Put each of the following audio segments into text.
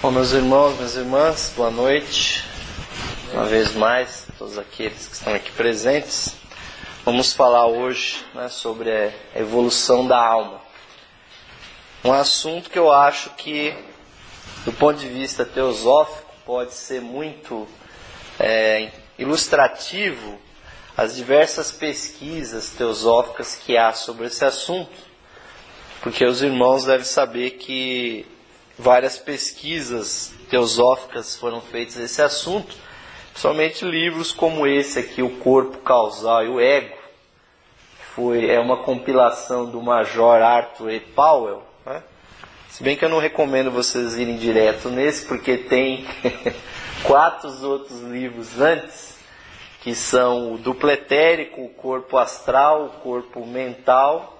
Bom, meus irmãos, minhas irmãs, boa noite. Uma vez mais, todos aqueles que estão aqui presentes. Vamos falar hoje, sobre a evolução da alma. Um assunto que eu acho que, do ponto de vista teosófico, pode ser muito ilustrativo as diversas pesquisas teosóficas que há sobre esse assunto. Porque os irmãos devem saber que várias pesquisas teosóficas foram feitas nesse assunto, principalmente livros como esse aqui, O Corpo Causal e o Ego. É uma compilação do Major Arthur E. Powell, né? Se bem que eu não recomendo vocês irem direto nesse, porque tem 4 outros livros antes, que são o Duplo Etérico, o Corpo Astral, o Corpo Mental.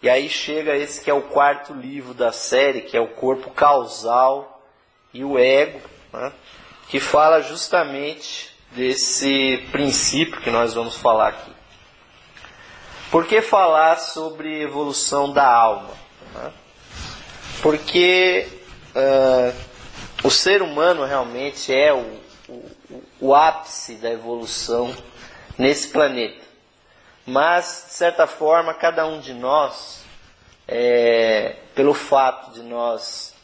E aí chega esse que é o 4º livro da série, que é o Corpo Causal e o Ego, né? Que fala justamente desse princípio que nós vamos falar aqui. Por que falar sobre evolução da alma? Né? Porque o ser humano realmente é o ápice da evolução nesse planeta. Mas, de certa forma, cada um de nós, pelo fato de nós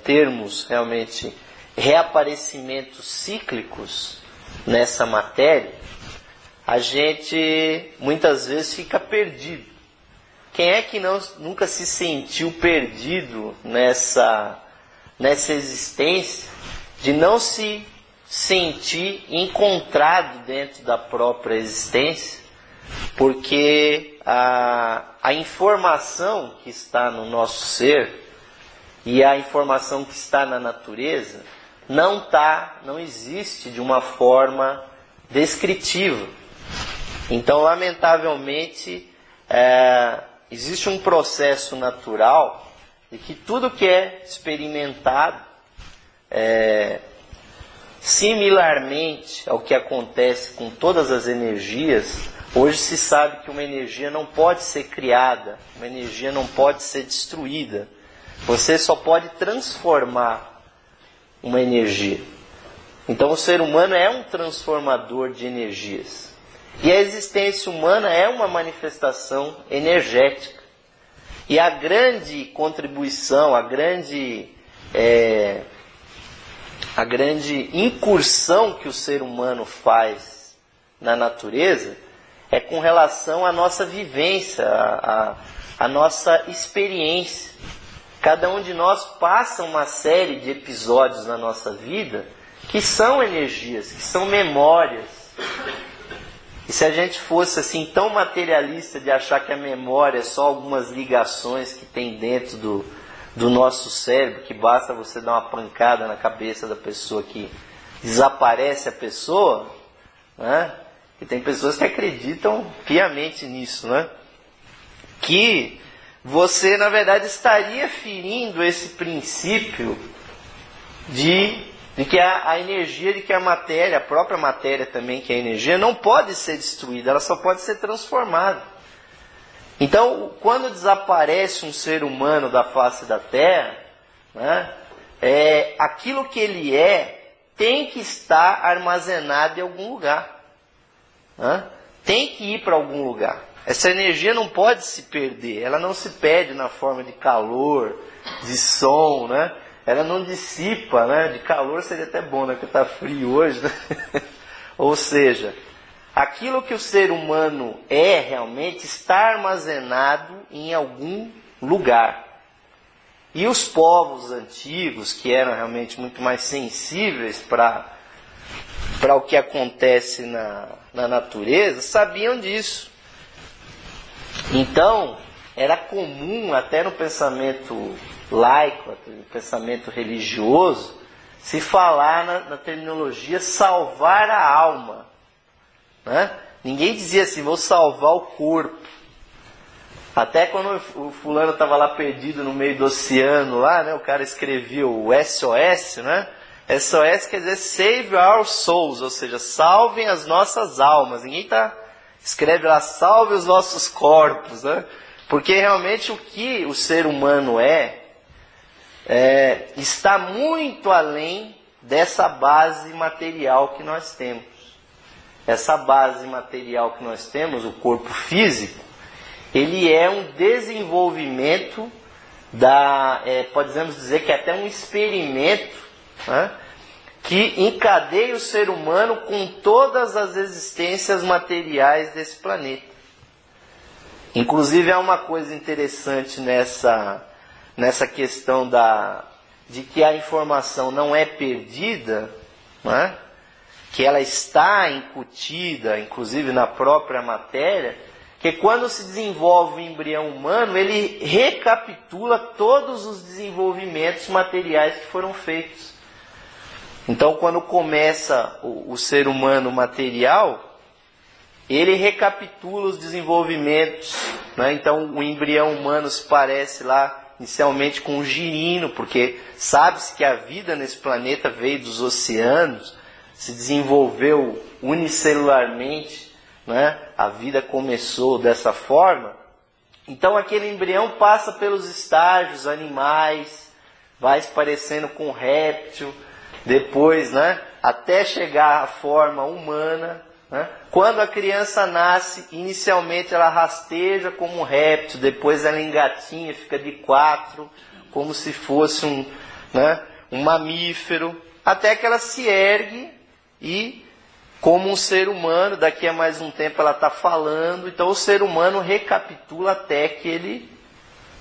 termos realmente reaparecimentos cíclicos nessa matéria, a gente muitas vezes fica perdido. Quem é que nunca se sentiu perdido nessa existência, de não se sentir encontrado dentro da própria existência, porque a informação que está no nosso ser e a informação que está na natureza não existe de uma forma descritiva. Então, lamentavelmente, existe um processo natural de que tudo que é experimentado similarmente ao que acontece com todas as energias. Hoje se sabe que uma energia não pode ser criada, uma energia não pode ser destruída. Você só pode transformar uma energia. Então o ser humano é um transformador de energias. E a existência humana é uma manifestação energética. E a grande contribuição, a grande incursão que o ser humano faz na natureza é com relação à nossa vivência, à nossa experiência. Cada um de nós passa uma série de episódios na nossa vida que são energias, que são memórias. E se a gente fosse assim tão materialista de achar que a memória é só algumas ligações que tem dentro do nosso cérebro, que basta você dar uma pancada na cabeça da pessoa que desaparece a pessoa, né? E tem pessoas que acreditam piamente nisso, né? Que você, na verdade, estaria ferindo esse princípio de que a energia, de que a matéria, a própria matéria também, que é a energia, não pode ser destruída, ela só pode ser transformada. Então, quando desaparece um ser humano da face da Terra, né, aquilo que ele tem que estar armazenado em algum lugar. Né? Tem que ir para algum lugar. Essa energia não pode se perder. Ela não se perde na forma de calor, de som, né? Ela não dissipa, né? De calor seria até bom, né? Porque está frio hoje, né? Ou seja, aquilo que o ser humano realmente está armazenado em algum lugar. E os povos antigos, que eram realmente muito mais sensíveis para o que acontece na natureza, sabiam disso. Então, era comum, até no pensamento laico, no pensamento religioso, se falar na terminologia salvar a alma. Né? Ninguém dizia assim, vou salvar o corpo. Até quando o fulano estava lá perdido no meio do oceano, lá, né, o cara escrevia o SOS, né? SOS quer dizer Save Our Souls, ou seja, salvem as nossas almas. Ninguém escreve lá, salve os nossos corpos, né? Porque realmente o que o ser humano é está muito além dessa base material que nós temos. Essa base material que nós temos, o corpo físico, ele é um desenvolvimento podemos dizer que é até um experimento, né, que encadeia o ser humano com todas as existências materiais desse planeta. Inclusive há uma coisa interessante nessa questão de que a informação não é perdida, né, que ela está incutida, inclusive na própria matéria, que quando se desenvolve o embrião humano, ele recapitula todos os desenvolvimentos materiais que foram feitos. Então, quando começa o ser humano material, ele recapitula os desenvolvimentos, né? Então, o embrião humano se parece lá, inicialmente, com um girino, porque sabe-se que a vida nesse planeta veio dos oceanos, se desenvolveu unicelularmente, né? A vida começou dessa forma. Então aquele embrião passa pelos estágios animais, vai se parecendo com um réptil, depois, né, até chegar à forma humana, né? Quando a criança nasce, inicialmente ela rasteja como um réptil, depois ela engatinha, fica de 4, como se fosse um mamífero, até que ela se ergue e, como um ser humano, daqui a mais um tempo ela está falando. Então o ser humano recapitula até que ele,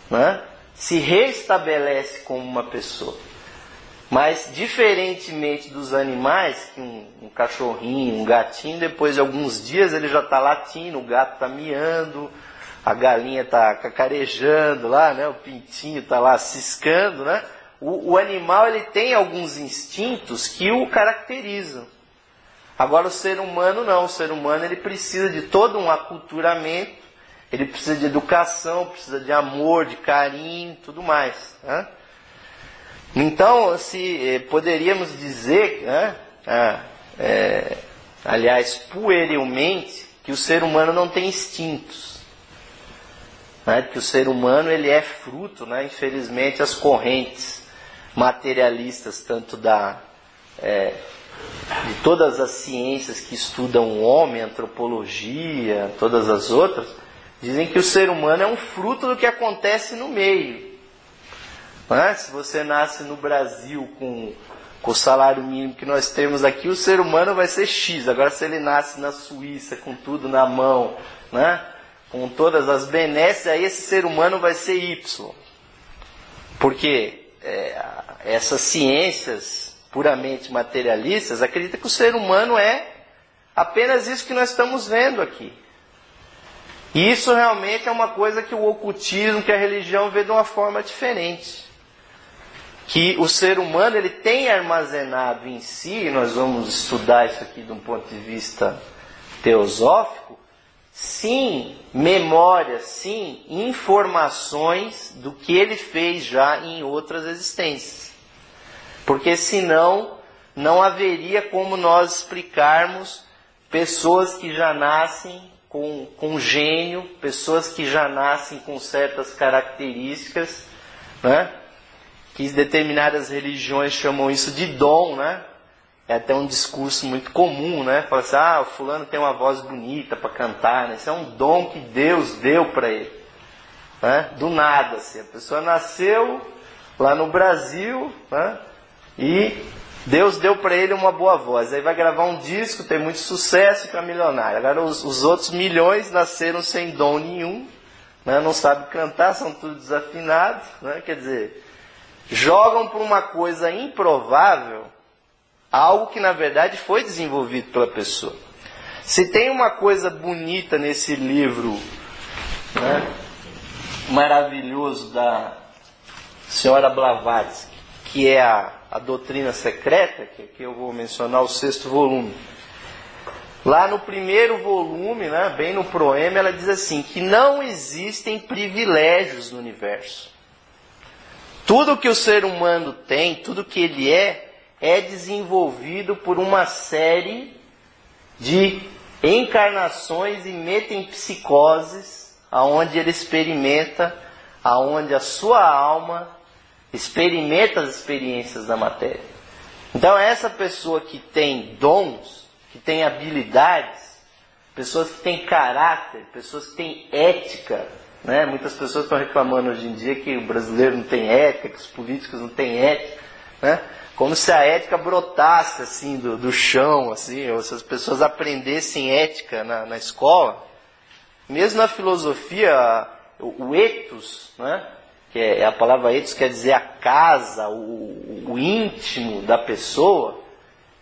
né, se restabelece como uma pessoa. Mas, diferentemente dos animais, que um cachorrinho, um gatinho, depois de alguns dias ele já está latindo, o gato está miando, a galinha está cacarejando lá, né, o pintinho está lá ciscando, né? O animal ele tem alguns instintos que o caracterizam. Agora o ser humano não, o ser humano ele precisa de todo um aculturamento, ele precisa de educação, precisa de amor, de carinho, tudo mais, né? Então, poderíamos dizer, né, aliás, puerilmente, que o ser humano não tem instintos, né? Que o ser humano ele é fruto, né, infelizmente, as correntes materialistas, tanto de todas as ciências que estudam o homem, antropologia, todas as outras, dizem que o ser humano é um fruto do que acontece no meio. Né? Se você nasce no Brasil com o salário mínimo que nós temos aqui, o ser humano vai ser X. Agora, se ele nasce na Suíça com tudo na mão, né, com todas as benesses, aí esse ser humano vai ser Y. Porque essas ciências puramente materialistas acreditam que o ser humano é apenas isso que nós estamos vendo aqui. E isso realmente é uma coisa que o ocultismo, que a religião vê de uma forma diferente. Que o ser humano ele tem armazenado em si, e nós vamos estudar isso aqui de um ponto de vista teosófico, sim, memórias, sim, informações do que ele fez já em outras existências. Porque senão não haveria como nós explicarmos pessoas que já nascem com gênio, pessoas que já nascem com certas características, né? Que determinadas religiões chamam isso de dom, né? É até um discurso muito comum, né? Fala assim, o fulano tem uma voz bonita para cantar, né? Isso é um dom que Deus deu para ele, né? Do nada, assim. A pessoa nasceu lá no Brasil, né? E Deus deu para ele uma boa voz. Aí vai gravar um disco, tem muito sucesso e fica milionário. Agora os outros milhões nasceram sem dom nenhum, né? Não sabem cantar, são tudo desafinados, né? Quer dizer, jogam por uma coisa improvável algo que na verdade foi desenvolvido pela pessoa. Se tem uma coisa bonita nesse livro, né, maravilhoso da senhora Blavatsky, que é a Doutrina Secreta, que aqui eu vou mencionar o 6º volume. Lá no primeiro volume, né, bem no proema, ela diz assim, que não existem privilégios no universo. Tudo que o ser humano tem, tudo que ele é desenvolvido por uma série de encarnações e metempsicoses, aonde ele experimenta, aonde a sua alma experimenta as experiências da matéria. Então essa pessoa que tem dons, que tem habilidades, pessoas que têm caráter, pessoas que têm ética, né? Muitas pessoas estão reclamando hoje em dia que o brasileiro não tem ética, que os políticos não têm ética, né? Como se a ética brotasse assim do chão, assim, ou se as pessoas aprendessem ética na escola. Mesmo na filosofia, o ethos, né? Que é a palavra ethos, quer dizer a casa, o íntimo da pessoa.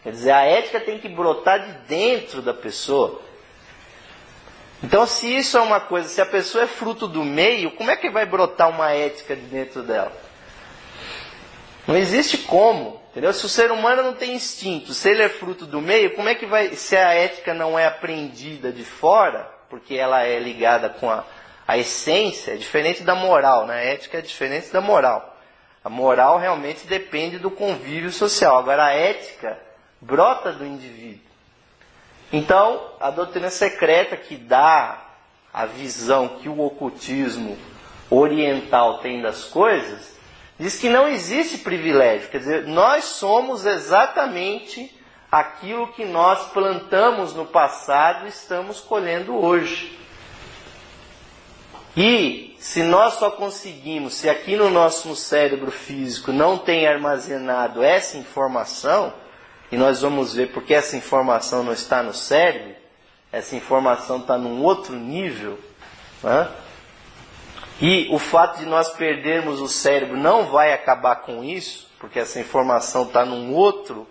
Quer dizer, a ética tem que brotar de dentro da pessoa. Então, se isso é uma coisa, se a pessoa é fruto do meio, como é que vai brotar uma ética de dentro dela? Não existe como, entendeu? Se o ser humano não tem instinto, se ele é fruto do meio, como é que vai, se a ética não é aprendida de fora, porque ela é ligada com a essência, é diferente da moral, né? A ética é diferente da moral. A moral realmente depende do convívio social. Agora, a ética brota do indivíduo. Então, a doutrina secreta que dá a visão que o ocultismo oriental tem das coisas, diz que não existe privilégio. Quer dizer, nós somos exatamente aquilo que nós plantamos no passado e estamos colhendo hoje. E se nós só conseguimos, se aqui no nosso cérebro físico não tem armazenado essa informação, e nós vamos ver porque essa informação não está no cérebro, essa informação está num outro nível, né? E o fato de nós perdermos o cérebro não vai acabar com isso, porque essa informação está num outro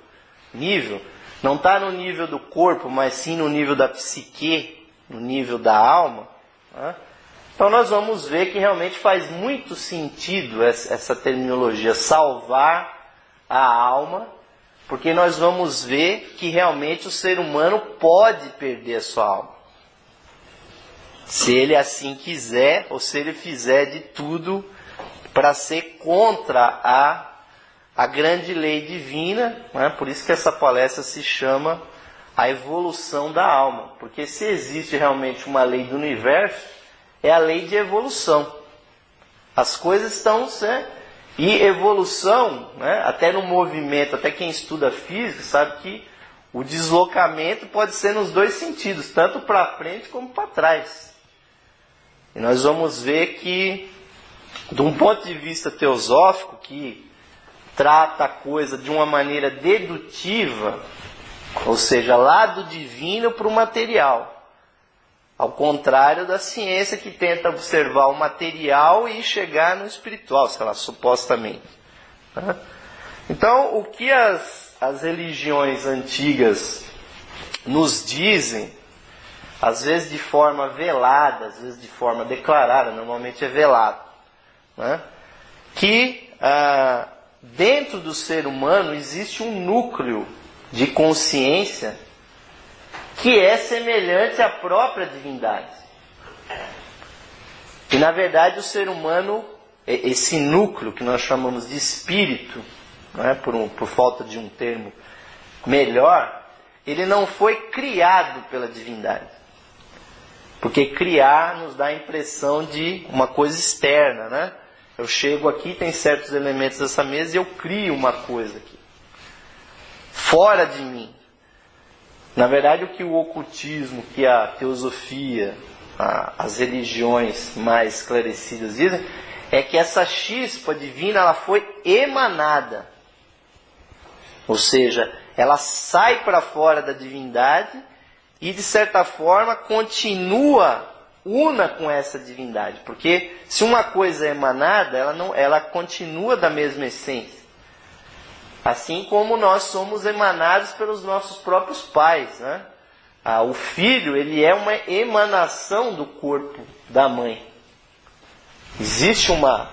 nível, não está no nível do corpo, mas sim no nível da psique, no nível da alma, né? Então nós vamos ver que realmente faz muito sentido essa terminologia, salvar a alma, porque nós vamos ver que realmente o ser humano pode perder a sua alma. Se ele assim quiser, ou se ele fizer de tudo para ser contra a grande lei divina, né? Por isso que essa palestra se chama A Evolução da Alma. Porque se existe realmente uma lei do universo, é a lei de evolução. As coisas estão... E evolução, né? Até no movimento, até quem estuda física sabe que o deslocamento pode ser nos dois sentidos, tanto para frente como para trás. E nós vamos ver que, de um ponto de vista teosófico, que trata a coisa de uma maneira dedutiva, ou seja, lá do divino para o material. Ao contrário da ciência que tenta observar o material e chegar no espiritual, sei lá, supostamente. Então, o que as religiões antigas nos dizem, às vezes de forma velada, às vezes de forma declarada, normalmente é velado, né? Que dentro do ser humano existe um núcleo de consciência que é semelhante à própria divindade. E na verdade o ser humano, esse núcleo que nós chamamos de espírito, né, por falta de um termo melhor, ele não foi criado pela divindade. Porque criar nos dá a impressão de uma coisa externa, né? Eu chego aqui, tem certos elementos dessa mesa e eu crio uma coisa aqui. Fora de mim. Na verdade, o que o ocultismo, que a teosofia, as religiões mais esclarecidas dizem, é que essa chispa divina ela foi emanada. Ou seja, ela sai para fora da divindade e, de certa forma, continua una com essa divindade. Porque se uma coisa é emanada, ela continua da mesma essência. Assim como nós somos emanados pelos nossos próprios pais, né? O filho, ele é uma emanação do corpo da mãe. Existe uma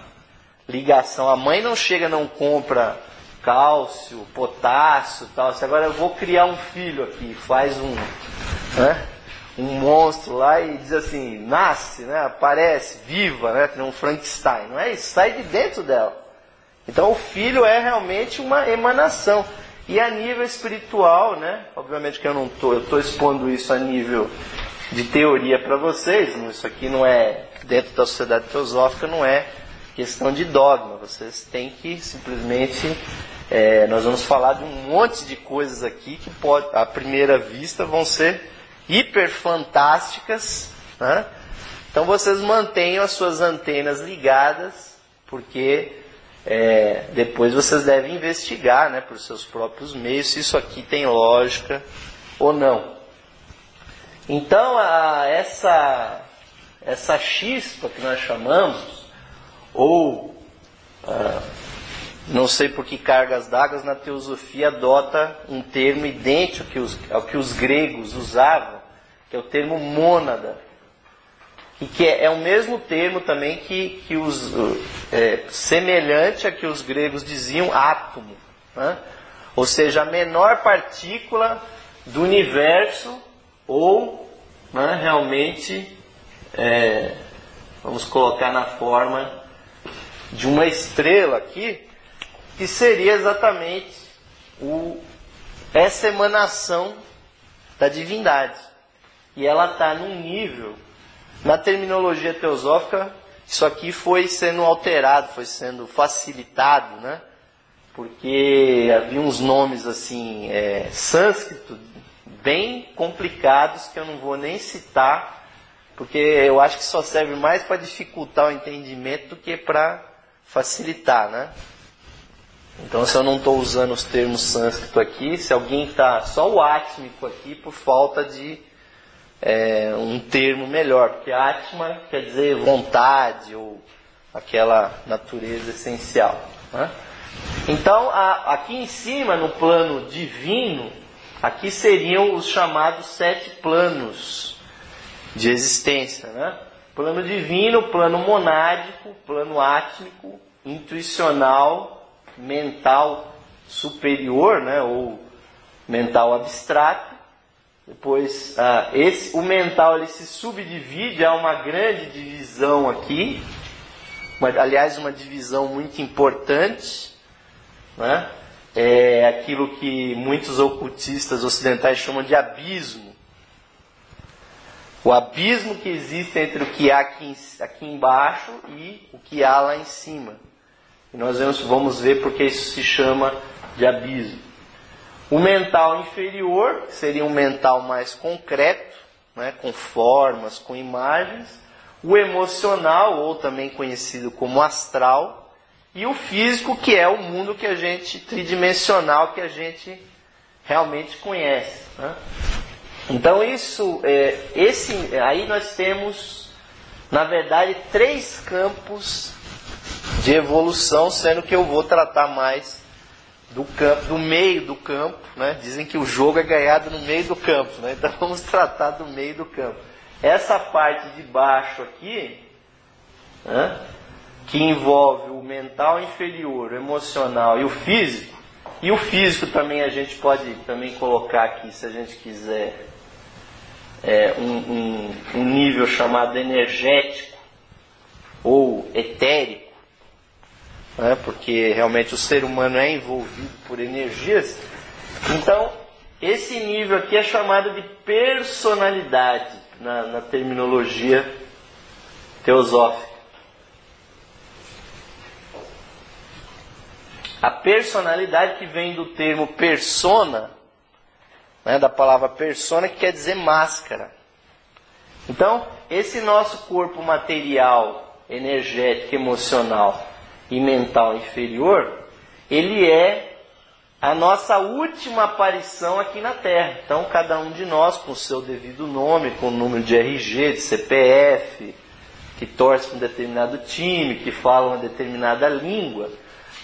ligação. A mãe não chega, não compra cálcio, potássio, tal. Agora eu vou criar um filho aqui, faz um monstro lá e diz assim, nasce, né? Aparece, viva, né? Tem um Frankenstein. Não é isso? Sai de dentro dela. Então o filho é realmente uma emanação. E a nível espiritual, né? Obviamente que eu estou expondo isso a nível de teoria para vocês. Isso aqui não é, dentro da sociedade teosófica, não é questão de dogma. Vocês têm que simplesmente... nós vamos falar de um monte de coisas aqui que à primeira vista vão ser hiper fantásticas, né? Então vocês mantenham as suas antenas ligadas, porque depois vocês devem investigar, né, por seus próprios meios se isso aqui tem lógica ou não. Então essa chispa que nós chamamos, ou não sei por que cargas d'água, na teosofia adota um termo idêntico ao que os gregos usavam, que é o termo mônada, e que é o mesmo termo também semelhante a que os gregos diziam átomo, né? Ou seja, a menor partícula do universo, ou, né, realmente, vamos colocar na forma de uma estrela aqui, que seria exatamente essa emanação da divindade. E ela está num nível, na terminologia teosófica, isso aqui foi sendo alterado, foi sendo facilitado, né? Porque havia uns nomes assim, sânscrito, bem complicados, que eu não vou nem citar, porque eu acho que só serve mais para dificultar o entendimento do que para facilitar, né? Então, se eu não estou usando os termos sânscrito aqui, se alguém está só o átmico aqui por falta de um termo melhor, porque Atma quer dizer vontade ou aquela natureza essencial, né? Então, aqui em cima, no plano divino, aqui seriam os chamados 7 planos de existência, né? Plano divino, plano monádico, plano átmico, intuicional, mental superior, né? Ou mental abstrato. Depois, o mental ele se subdivide, há uma grande divisão aqui, aliás, uma divisão muito importante, né? É aquilo que muitos ocultistas ocidentais chamam de abismo. O abismo que existe entre o que há aqui embaixo e o que há lá em cima. E nós vamos ver porque isso se chama de abismo. O mental inferior seria um mental mais concreto, né, com formas, com imagens. O emocional, ou também conhecido como astral. E o físico, que é o mundo que a gente, tridimensional, que a gente realmente conhece, né? Então aí nós temos, na verdade, 3 campos de evolução, sendo que eu vou tratar mais do meio do campo, né? Dizem que o jogo é ganhado no meio do campo, né? Então vamos tratar do meio do campo. Essa parte de baixo aqui, né, que envolve o mental inferior, o emocional e o físico também a gente pode também colocar aqui, se a gente quiser, um nível chamado energético ou etérico, né, porque realmente o ser humano é envolvido por energias. Então, esse nível aqui é chamado de personalidade na terminologia teosófica. A personalidade, que vem do termo persona, né, da palavra persona, que quer dizer máscara. Então, esse nosso corpo material, energético, emocional e mental inferior, ele é a nossa última aparição aqui na Terra. Então, cada um de nós, com o seu devido nome, com o número de RG, de CPF, que torce para um determinado time, que fala uma determinada língua,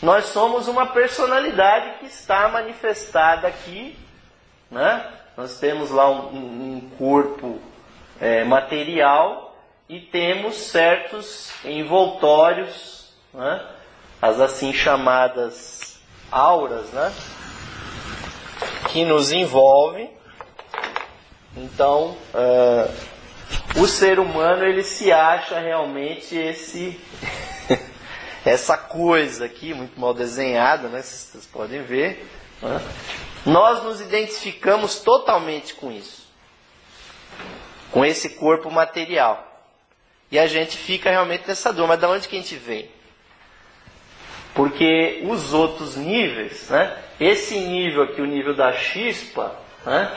nós somos uma personalidade que está manifestada aqui, né? Nós temos lá um corpo material e temos certos envoltórios, né? As assim chamadas auras, né, que nos envolvem. Então, o ser humano, ele se acha realmente essa coisa aqui, muito mal desenhada, né, vocês podem ver, né? Nós nos identificamos totalmente com isso, com esse corpo material. E a gente fica realmente nessa dor. Mas de onde que a gente vem? Porque os outros níveis, né? Esse nível aqui, o nível da chispa, né?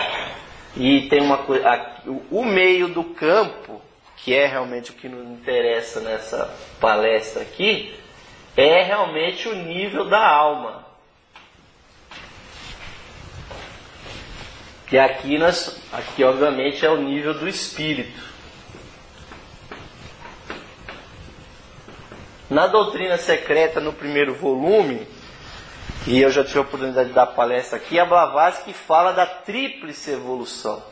E tem uma coisa, o meio do campo, que é realmente o que nos interessa nessa palestra aqui, é realmente o nível da alma. E aqui obviamente é o nível do espírito. Na doutrina secreta, no primeiro volume, e eu já tive a oportunidade de dar palestra aqui, a Blavatsky fala da tríplice evolução.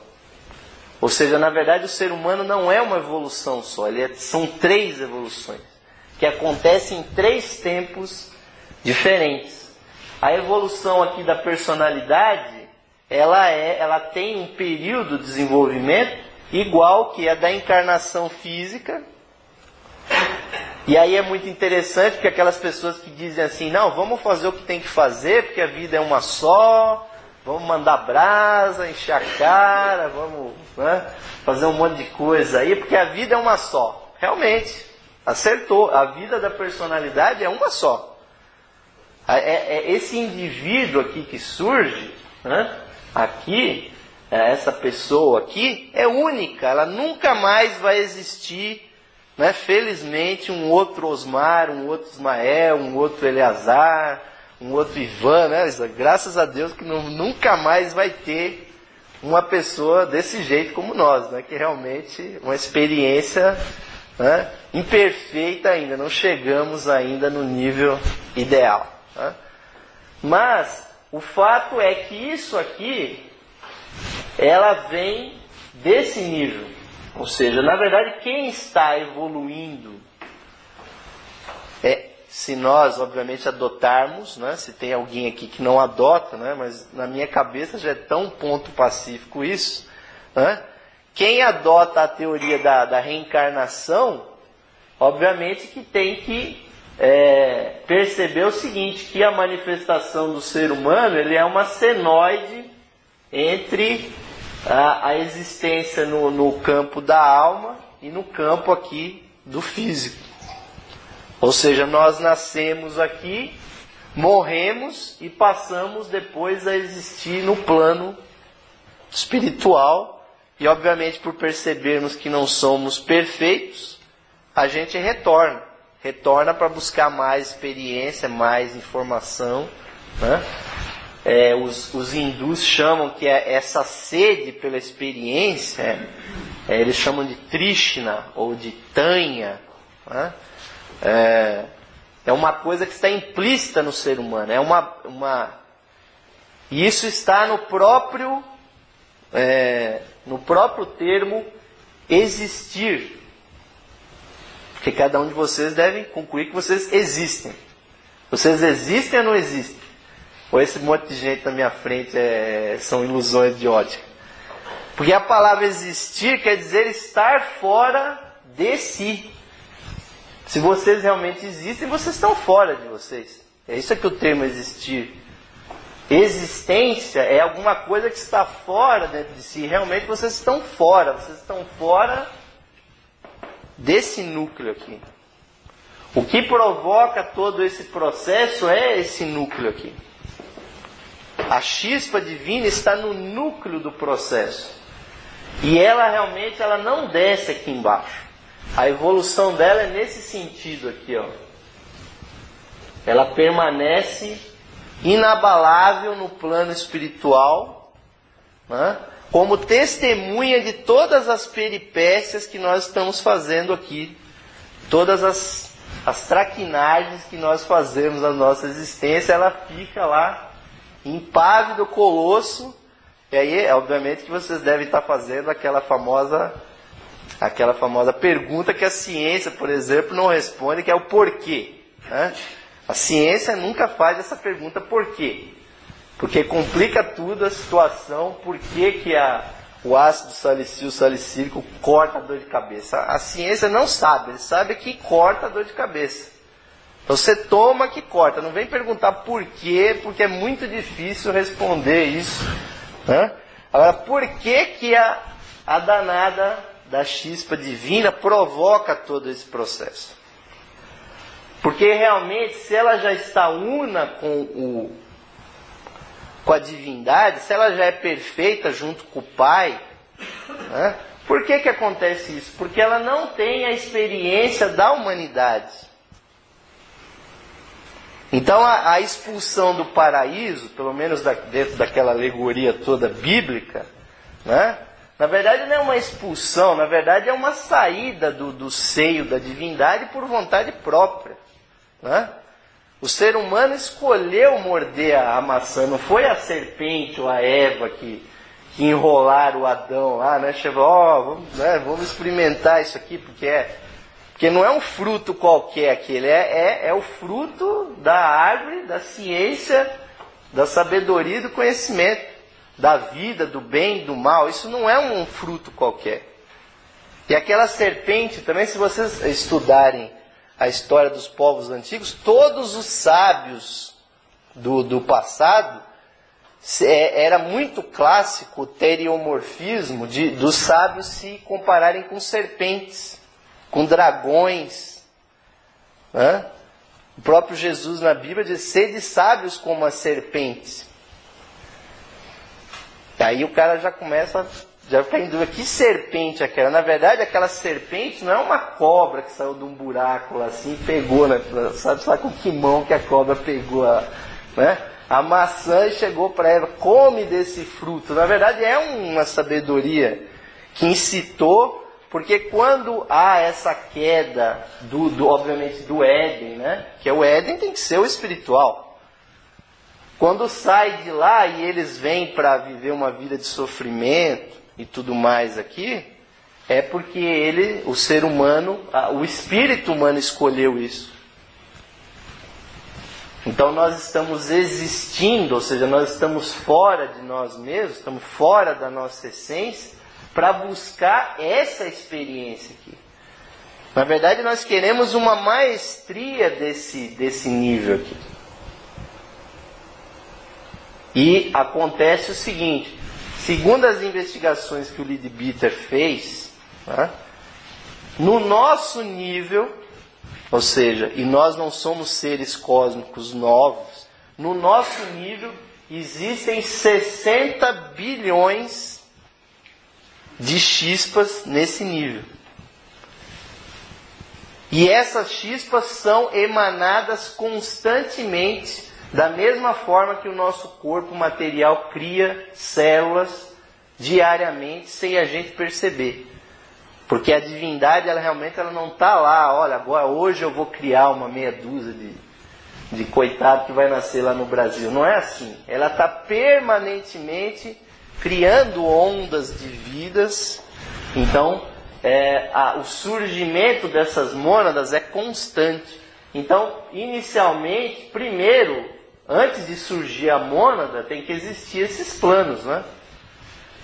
Ou seja, na verdade o ser humano não é uma evolução só, são 3 evoluções, que acontecem em 3 tempos diferentes. A evolução aqui da personalidade, ela tem um período de desenvolvimento igual que a da encarnação física. E aí é muito interessante, porque aquelas pessoas que dizem assim, não, vamos fazer o que tem que fazer, porque a vida é uma só, vamos mandar brasa, encher a cara, vamos, né, fazer um monte de coisa aí, porque a vida é uma só. Realmente, acertou, a vida da personalidade é uma só. Esse indivíduo aqui que surge, né, aqui, essa pessoa aqui, é única, ela nunca mais vai existir. Né? Felizmente, um outro Osmar, um outro Ismael, um outro Eleazar, um outro Ivan, né? Graças a Deus que nunca mais vai ter uma pessoa desse jeito como nós, né? Que realmente uma experiência, né, imperfeita ainda, não chegamos ainda no nível ideal. Né? Mas o fato é que isso aqui, ela vem desse nível. Ou seja, na verdade, quem está evoluindo se nós, obviamente, adotarmos, né? Se tem alguém aqui que não adota, né? Mas na minha cabeça já é tão ponto pacífico isso, né? Quem adota a teoria da reencarnação, obviamente que tem que perceber o seguinte, que a manifestação do ser humano, ele é uma senoide entre a existência no campo da alma e no campo aqui do físico. Ou seja, nós nascemos aqui, morremos e passamos depois a existir no plano espiritual. E obviamente por percebermos que não somos perfeitos, a gente retorna para buscar mais experiência, mais informação, né? Os hindus chamam que essa sede pela experiência, eles chamam de Trishna ou de Tanya, né? É uma coisa que está implícita no ser humano, e isso está no próprio termo existir, porque cada um de vocês deve concluir que vocês existem. Vocês existem ou não existem? Ou esse monte de gente na minha frente são ilusões de ótica? Porque a palavra existir quer dizer estar fora de si. Se vocês realmente existem, vocês estão fora de vocês. É isso que o termo existir. Existência é alguma coisa que está fora dentro de si. Realmente vocês estão fora desse núcleo aqui. O que provoca todo esse processo é esse núcleo aqui. A chispa divina está no núcleo do processo. E ela realmente não desce aqui embaixo. A evolução dela é nesse sentido aqui, ó. Ela permanece inabalável no plano espiritual, né? Como testemunha de todas as peripécias que nós estamos fazendo aqui. Todas as traquinagens que nós fazemos na nossa existência, ela fica lá impávido colosso. E aí, obviamente, que vocês devem estar fazendo aquela famosa pergunta que a ciência, por exemplo, não responde, que é o porquê. Né? A ciência nunca faz essa pergunta por quê. Porque complica tudo a situação, por que o ácido salicílico corta a dor de cabeça. A ciência não sabe, ele sabe que corta a dor de cabeça. Então você toma que corta, não vem perguntar por quê, porque é muito difícil responder isso. Né? Agora, por que a danada da chispa divina provoca todo esse processo? Porque realmente, se ela já está una com a divindade, se ela já é perfeita junto com o Pai, né? Por que acontece isso? Porque ela não tem a experiência da humanidade. Então a expulsão do paraíso, pelo menos dentro daquela alegoria toda bíblica, né? Na verdade não é uma expulsão, na verdade é uma saída do seio da divindade por vontade própria, né? O ser humano escolheu morder a maçã, não foi a serpente ou a Eva que enrolaram o Adão lá, né? Chegou, vamos experimentar isso aqui, porque não é um fruto qualquer aquele, é o fruto da árvore, da ciência, da sabedoria e do conhecimento, da vida, do bem e do mal. Isso não é um fruto qualquer. E aquela serpente, também se vocês estudarem a história dos povos antigos, todos os sábios do passado, era muito clássico o teriomorfismo dos sábios se compararem com serpentes, com dragões, né? O próprio Jesus na Bíblia diz: sede sábios como as serpentes. Aí o cara já começa, já fica em dúvida, que serpente é aquela? Na verdade, aquela serpente não é uma cobra que saiu de um buraco lá assim e pegou, né? Sabe com que mão que a cobra pegou, né? A maçã chegou para Eva: come desse fruto. Na verdade é uma sabedoria que incitou, porque quando há essa queda, obviamente do Éden, né? Que o Éden tem que ser o espiritual. Quando sai de lá e eles vêm para viver uma vida de sofrimento e tudo mais aqui, é porque o ser humano, o espírito humano escolheu isso. Então nós estamos existindo, ou seja, nós estamos fora de nós mesmos, estamos fora da nossa essência, para buscar essa experiência aqui. Na verdade, nós queremos uma maestria desse nível aqui. E acontece o seguinte: segundo as investigações que o Leadbeater fez, né, no nosso nível, ou seja, e nós não somos seres cósmicos novos, no nosso nível existem 60 bilhões de chispas nesse nível. E essas chispas são emanadas constantemente, da mesma forma que o nosso corpo material cria células diariamente sem a gente perceber. Porque a divindade, ela realmente não está lá, olha, agora hoje eu vou criar uma meia dúzia de coitado que vai nascer lá no Brasil. Não é assim. Ela está permanentemente criando ondas de vidas. Então, o surgimento dessas mônadas é constante. Então, inicialmente, primeiro, antes de surgir a mônada, tem que existir esses planos, né?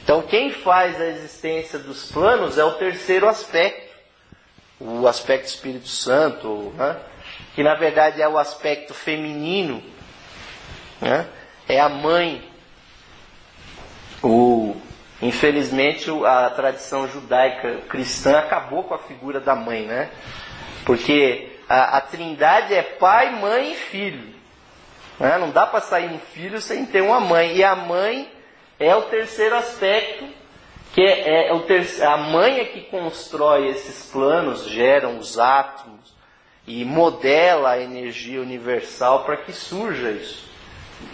Então, quem faz a existência dos planos é o terceiro aspecto, o aspecto Espírito Santo, né? Que na verdade é o aspecto feminino, né? É a mãe. Infelizmente, a tradição judaica cristã acabou com a figura da mãe, né? Porque a Trindade é pai, mãe e filho, né? Não dá para sair um filho sem ter uma mãe. E a mãe é o terceiro aspecto, que a mãe é que constrói esses planos, geram os átomos e modela a energia universal para que surja isso.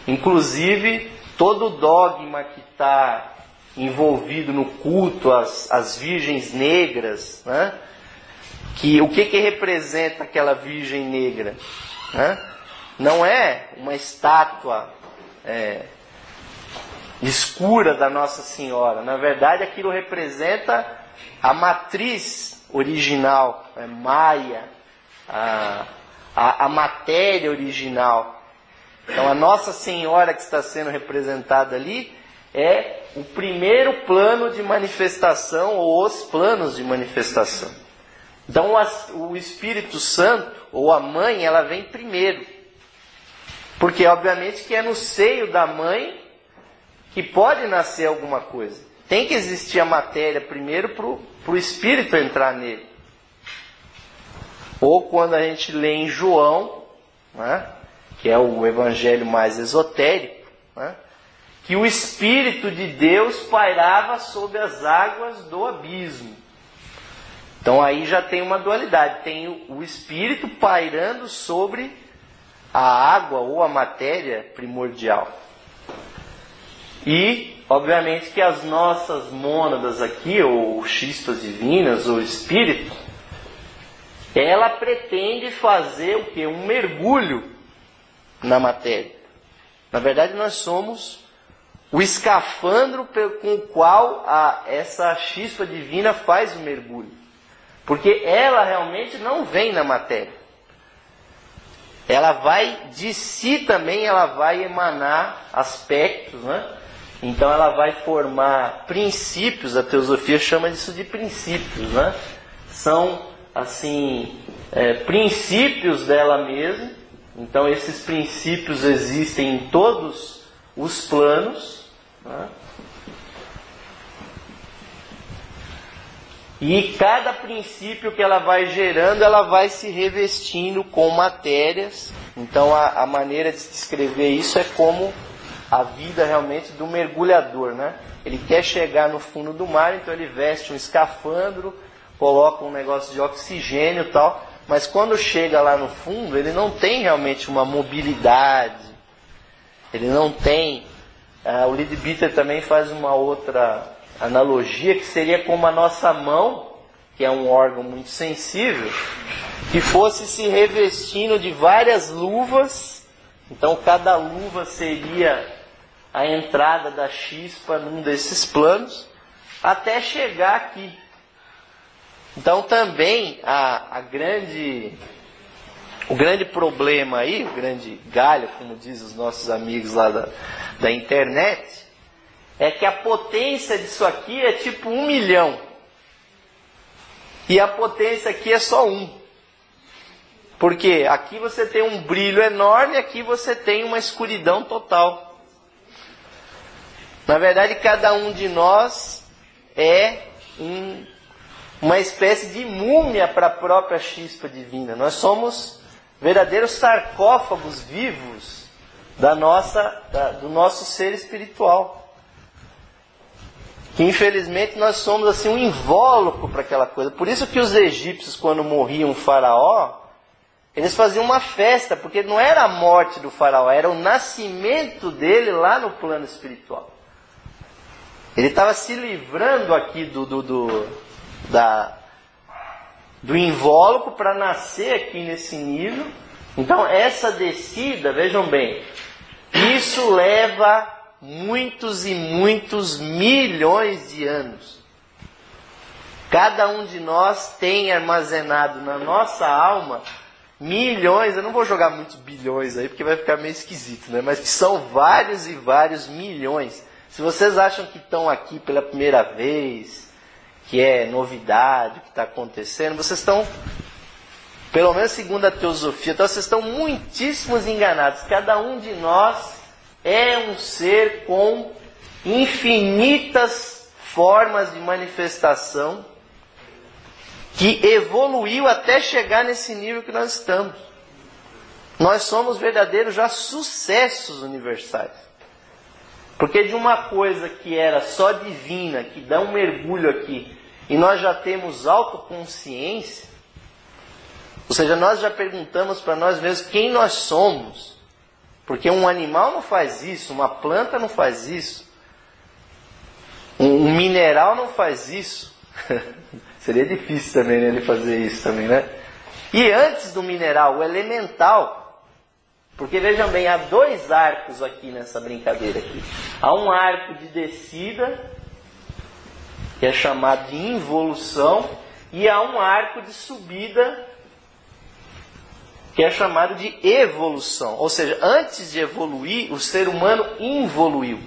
Inclusive, todo o dogma que está envolvido no culto às virgens negras, né? O que representa aquela virgem negra? Né? Não é uma estátua escura da Nossa Senhora. Na verdade, aquilo representa a matriz original, Maia, a matéria original. Então, a Nossa Senhora que está sendo representada ali é o primeiro plano de manifestação, ou os planos de manifestação. Então, o Espírito Santo, ou a mãe, ela vem primeiro. Porque, obviamente, que é no seio da mãe que pode nascer alguma coisa. Tem que existir a matéria primeiro para o Espírito entrar nele. Ou quando a gente lê em João, né, que é o evangelho mais esotérico, né, que o Espírito de Deus pairava sobre as águas do abismo. Então aí já tem uma dualidade. Tem o Espírito pairando sobre a água ou a matéria primordial. E, obviamente, que as nossas mônadas aqui, ou chispas divinas, ou Espírito, ela pretende fazer o quê? Um mergulho na matéria. Na verdade, nós somos o escafandro com o qual essa chispa divina faz o mergulho. Porque ela realmente não vem na matéria. Ela vai, de si também, ela vai emanar aspectos, né? Então ela vai formar princípios, a teosofia chama isso de princípios, né? São, assim, princípios dela mesma. Então esses princípios existem em todos os planos, né? E cada princípio que ela vai gerando, ela vai se revestindo com matérias. Então a maneira de se descrever isso é como a vida realmente do mergulhador, né? Ele quer chegar no fundo do mar, então ele veste um escafandro, coloca um negócio de oxigênio e tal, mas quando chega lá no fundo, ele não tem realmente uma mobilidade, ele não tem... o Leadbeater também faz uma outra analogia, que seria como a nossa mão, que é um órgão muito sensível, que fosse se revestindo de várias luvas. Então cada luva seria a entrada da chispa num desses planos, até chegar aqui. Então também o grande problema aí, o grande galho, como dizem os nossos amigos lá da internet, é que a potência disso aqui é tipo 1 milhão. E a potência aqui é só 1. Porque aqui você tem um brilho enorme, aqui você tem uma escuridão total. Na verdade, cada um de nós é uma espécie de múmia para a própria chispa divina. Nós somos verdadeiros sarcófagos vivos do nosso ser espiritual. Que infelizmente nós somos assim um invólucro para aquela coisa. Por isso que os egípcios, quando morria um faraó, eles faziam uma festa, porque não era a morte do faraó, era o nascimento dele lá no plano espiritual. Ele estava se livrando aqui do invólucro para nascer aqui nesse nível. Então essa descida, vejam bem, isso leva muitos e muitos milhões de anos. Cada um de nós tem armazenado na nossa alma milhões, eu não vou jogar muitos bilhões aí porque vai ficar meio esquisito, né? Mas que são vários e vários milhões. Se vocês acham que estão aqui pela primeira vez, que é novidade, que está acontecendo, vocês estão, pelo menos segundo a teosofia, então vocês estão muitíssimos enganados. Cada um de nós é um ser com infinitas formas de manifestação que evoluiu até chegar nesse nível que nós estamos. Nós somos verdadeiros já sucessos universais. Porque de uma coisa que era só divina, que dá um mergulho aqui, e nós já temos autoconsciência, ou seja, nós já perguntamos para nós mesmos quem nós somos. Porque um animal não faz isso, uma planta não faz isso, um mineral não faz isso. Seria difícil também, né, ele fazer isso também, né? E antes do mineral, o elemental. Porque vejam bem, há 2 arcos aqui nessa brincadeira aqui. Há um arco de descida, que é chamado de involução, e há um arco de subida, que é chamado de evolução. Ou seja, antes de evoluir, o ser humano involuiu.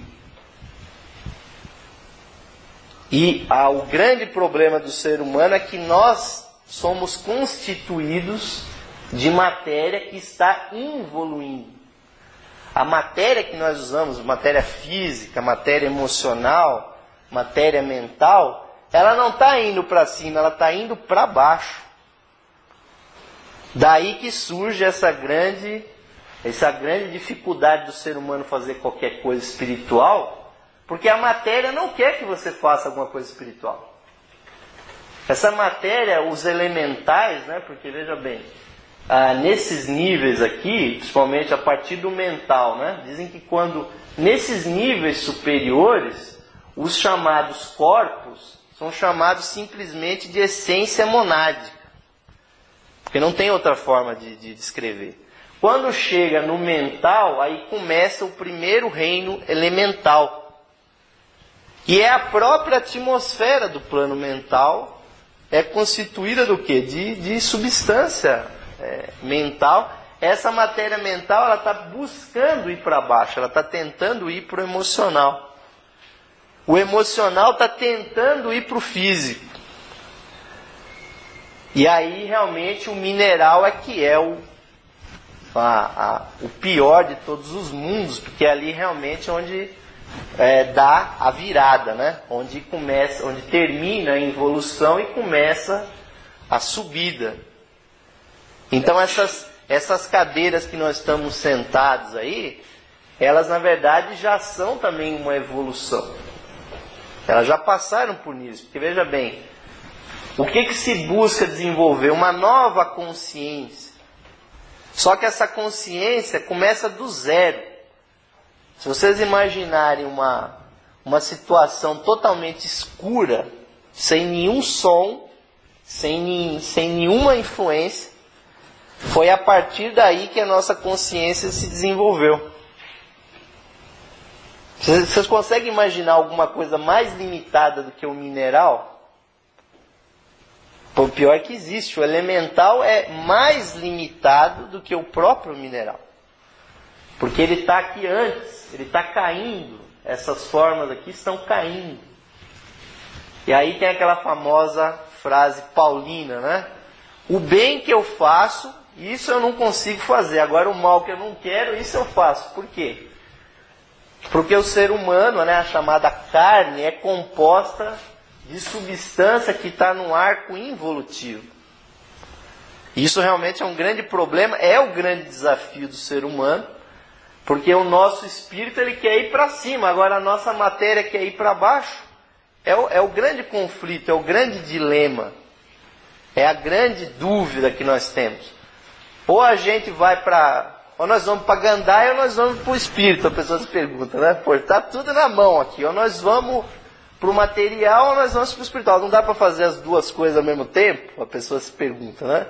E o grande problema do ser humano é que nós somos constituídos de matéria que está involuindo. A matéria que nós usamos, matéria física, matéria emocional, matéria mental, ela não está indo para cima, ela está indo para baixo. Daí que surge essa grande dificuldade do ser humano fazer qualquer coisa espiritual, porque a matéria não quer que você faça alguma coisa espiritual. Essa matéria, os elementais, né, porque veja bem, nesses níveis aqui, principalmente a partir do mental, né, dizem que quando nesses níveis superiores, os chamados corpos são chamados simplesmente de essência monádica, porque não tem outra forma de descrever. Quando chega no mental, aí começa o primeiro reino elemental, que é a própria atmosfera do plano mental, é constituída do quê? De substância mental. Essa matéria mental, ela está buscando ir para baixo, ela está tentando ir para o emocional. O emocional está tentando ir para o físico. E aí, realmente, o mineral é que é o pior de todos os mundos, porque é ali realmente onde dá a virada, né? Onde termina a evolução e começa a subida. Então essas cadeiras que nós estamos sentados aí, elas na verdade já são também uma evolução. Elas já passaram por isso, porque veja bem, o que se busca desenvolver? Uma nova consciência. Só que essa consciência começa do zero. Se vocês imaginarem uma situação totalmente escura, sem nenhum som, sem nenhuma influência, foi a partir daí que a nossa consciência se desenvolveu. Vocês conseguem imaginar alguma coisa mais limitada do que o mineral? O pior é que existe. O elemental é mais limitado do que o próprio mineral. Porque ele está aqui antes, ele está caindo. Essas formas aqui estão caindo. E aí tem aquela famosa frase paulina, né? O bem que eu faço, isso eu não consigo fazer. Agora o mal que eu não quero, isso eu faço. Por quê? Porque o ser humano, né, a chamada carne, é composta de substância que está no arco involutivo. Isso realmente é um grande problema, é o grande desafio do ser humano, porque o nosso espírito ele quer ir para cima, agora a nossa matéria quer ir para baixo. É o grande conflito, é o grande dilema, é a grande dúvida que nós temos. Ou a gente vai ou nós vamos para Gandaia ou nós vamos para o espírito, a pessoa se pergunta, né? Pô, está tudo na mão aqui, ou nós vamos para o material ou nós vamos para o espiritual. Não dá para fazer as duas coisas ao mesmo tempo? A pessoa se pergunta, né?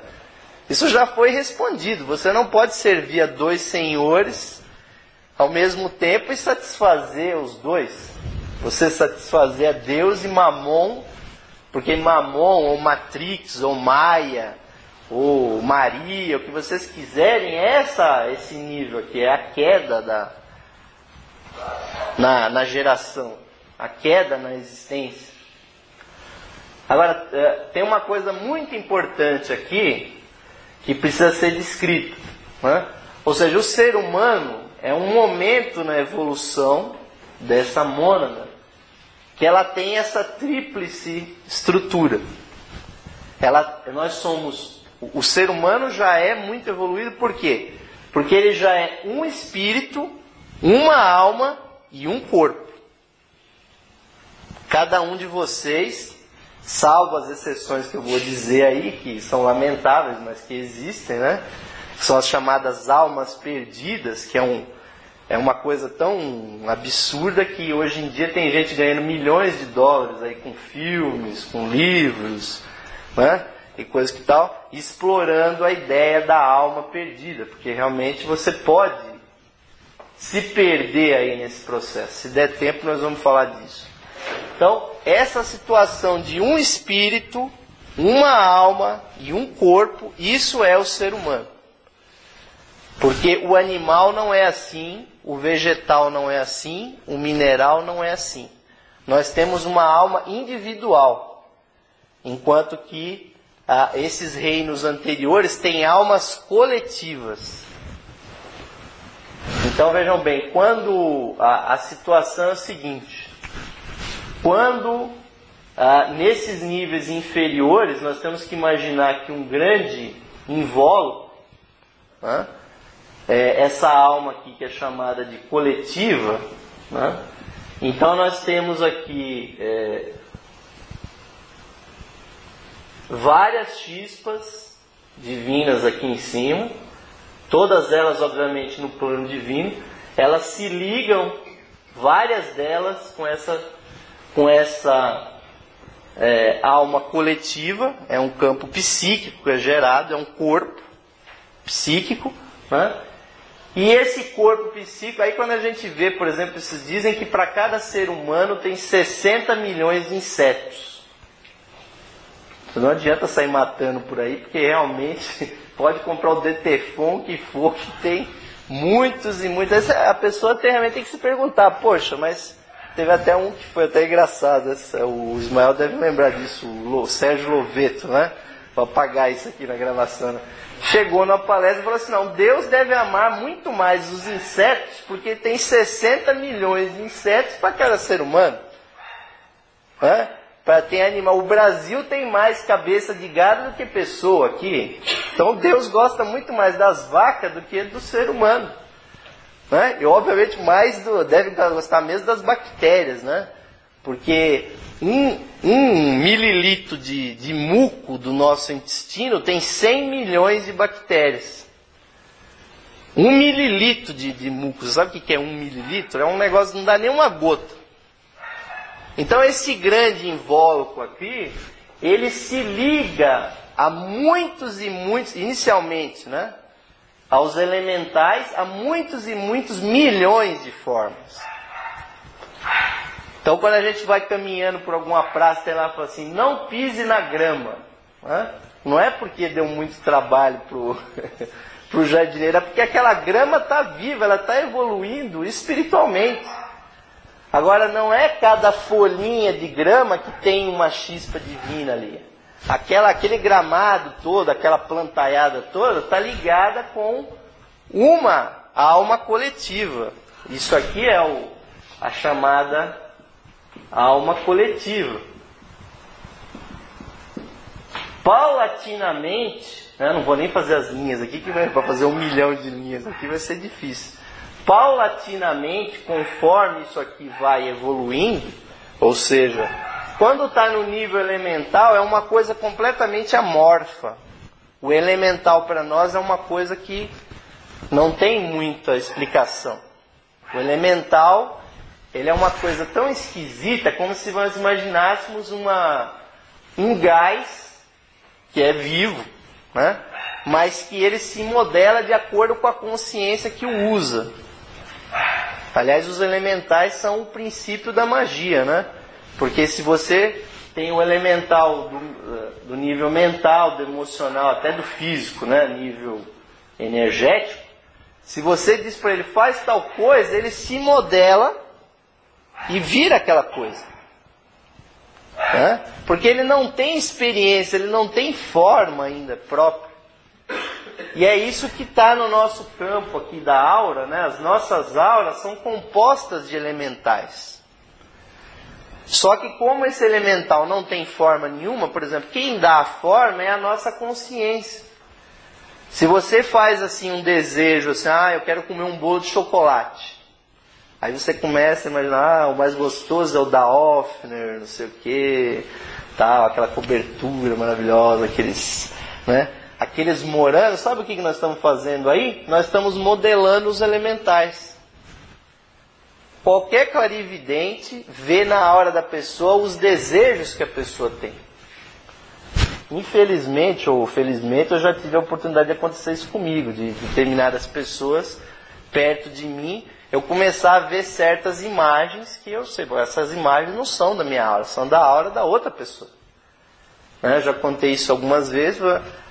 Isso já foi respondido. Você não pode servir a dois senhores ao mesmo tempo e satisfazer os dois. Você satisfazer a Deus e Mamon, porque Mamon, ou Matrix, ou Maia, ou Maria, o que vocês quiserem, é esse nível aqui, é a queda na geração, a queda na existência. Agora, tem uma coisa muito importante aqui, que precisa ser descrita, né? Ou seja, o ser humano é um momento na evolução dessa mônada, que ela tem essa tríplice estrutura. O ser humano já é muito evoluído, por quê? Porque ele já é um espírito, uma alma e um corpo. Cada um de vocês, salvo as exceções que eu vou dizer aí, que são lamentáveis, mas que existem, né? São as chamadas almas perdidas, que é uma coisa tão absurda que hoje em dia tem gente ganhando milhões de dólares aí com filmes, com livros, né? E coisas que tal, explorando a ideia da alma perdida, porque realmente você pode se perder aí nesse processo. Se der tempo nós vamos falar disso. Então, essa situação de um espírito, uma alma e um corpo, isso é o ser humano. Porque o animal não é assim, o vegetal não é assim, o mineral não é assim. Nós temos uma alma individual, enquanto que esses reinos anteriores têm almas coletivas. Então vejam bem, quando a situação é a seguinte, quando nesses níveis inferiores nós temos que imaginar que um grande invólucro, né? Essa alma aqui que é chamada de coletiva, né? Então nós temos aqui várias chispas divinas aqui em cima, todas elas obviamente no plano divino, elas se ligam, várias delas com essa alma coletiva, é um campo psíquico que é gerado, é um corpo psíquico, né? E esse corpo psíquico, aí quando a gente vê, por exemplo, vocês dizem que para cada ser humano tem 60 milhões de insetos. Não adianta sair matando por aí, porque realmente pode comprar o Detefon que for, que tem muitos e muitos. A pessoa realmente tem que se perguntar, poxa, mas teve até um que foi até engraçado, o Ismael deve lembrar disso, o Sérgio Loveto, né? Vou apagar isso aqui na gravação, né? Chegou na palestra e falou assim, não, Deus deve amar muito mais os insetos, porque tem 60 milhões de insetos para cada ser humano. Né? Para ter animal. O Brasil tem mais cabeça de gado do que pessoa aqui. Então Deus gosta muito mais das vacas do que do ser humano. Né? E obviamente deve gostar mesmo das bactérias, né? Porque um mililitro de muco do nosso intestino tem 100 milhões de bactérias. 1 mililitro de muco, sabe o que é 1 mililitro? É um negócio que não dá nem uma gota. Então esse grande invólucro aqui, ele se liga a muitos e muitos, inicialmente, né? Aos elementais, a muitos e muitos milhões de formas. Então quando a gente vai caminhando por alguma praça, tem lá e fala assim, não pise na grama. Né? Não é porque deu muito trabalho pro jardineiro, é porque aquela grama está viva, ela está evoluindo espiritualmente. Agora não é cada folhinha de grama que tem uma chispa divina ali. Aquele gramado todo, aquela plantaiada toda, está ligada com uma alma coletiva. Isso aqui é a chamada alma coletiva. Paulatinamente, né, não vou nem fazer as linhas aqui, que para fazer 1 milhão de linhas aqui vai ser difícil. Paulatinamente, conforme isso aqui vai evoluindo, ou seja, quando está no nível elemental é uma coisa completamente amorfa. O elemental para nós é uma coisa que não tem muita explicação. O elemental, ele é uma coisa tão esquisita, como se nós imaginássemos um gás que é vivo, né? Mas que ele se modela de acordo com a consciência que o usa. Aliás, os elementais são o princípio da magia, né? Porque se você tem o elemental do nível mental, do emocional, até do físico, né? Nível energético, se você diz para ele, faz tal coisa, ele se modela e vira aquela coisa. Né? Porque ele não tem experiência, ele não tem forma ainda própria. E é isso que está no nosso campo aqui da aura, né? As nossas auras são compostas de elementais. Só que como esse elemental não tem forma nenhuma, por exemplo, quem dá a forma é a nossa consciência. Se você faz assim um desejo, assim, eu quero comer um bolo de chocolate. Aí você começa a imaginar, o mais gostoso é o da Hofner, não sei o quê, tal, aquela cobertura maravilhosa, aqueles morangos. Sabe o que nós estamos fazendo aí? Nós estamos modelando os elementais. Qualquer clarividente vê na aura da pessoa os desejos que a pessoa tem. Infelizmente ou felizmente eu já tive a oportunidade de acontecer isso comigo, de determinadas pessoas perto de mim, eu começar a ver certas imagens que eu sei, essas imagens não são da minha aura, são da aura da outra pessoa. Eu já contei isso algumas vezes,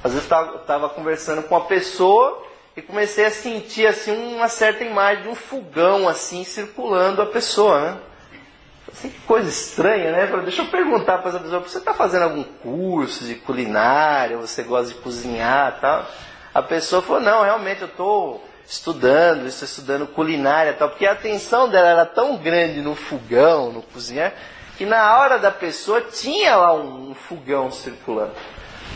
às vezes eu estava conversando com uma pessoa e comecei a sentir assim, uma certa imagem de um fogão assim, circulando a pessoa, né? Assim, que coisa estranha, né? Deixa eu perguntar para essa pessoa, você está fazendo algum curso de culinária, você gosta de cozinhar e tal? A pessoa falou, não, realmente eu estou estudando culinária e tal, porque a atenção dela era tão grande no fogão, no cozinhar, que na hora da pessoa tinha lá um fogão circulando.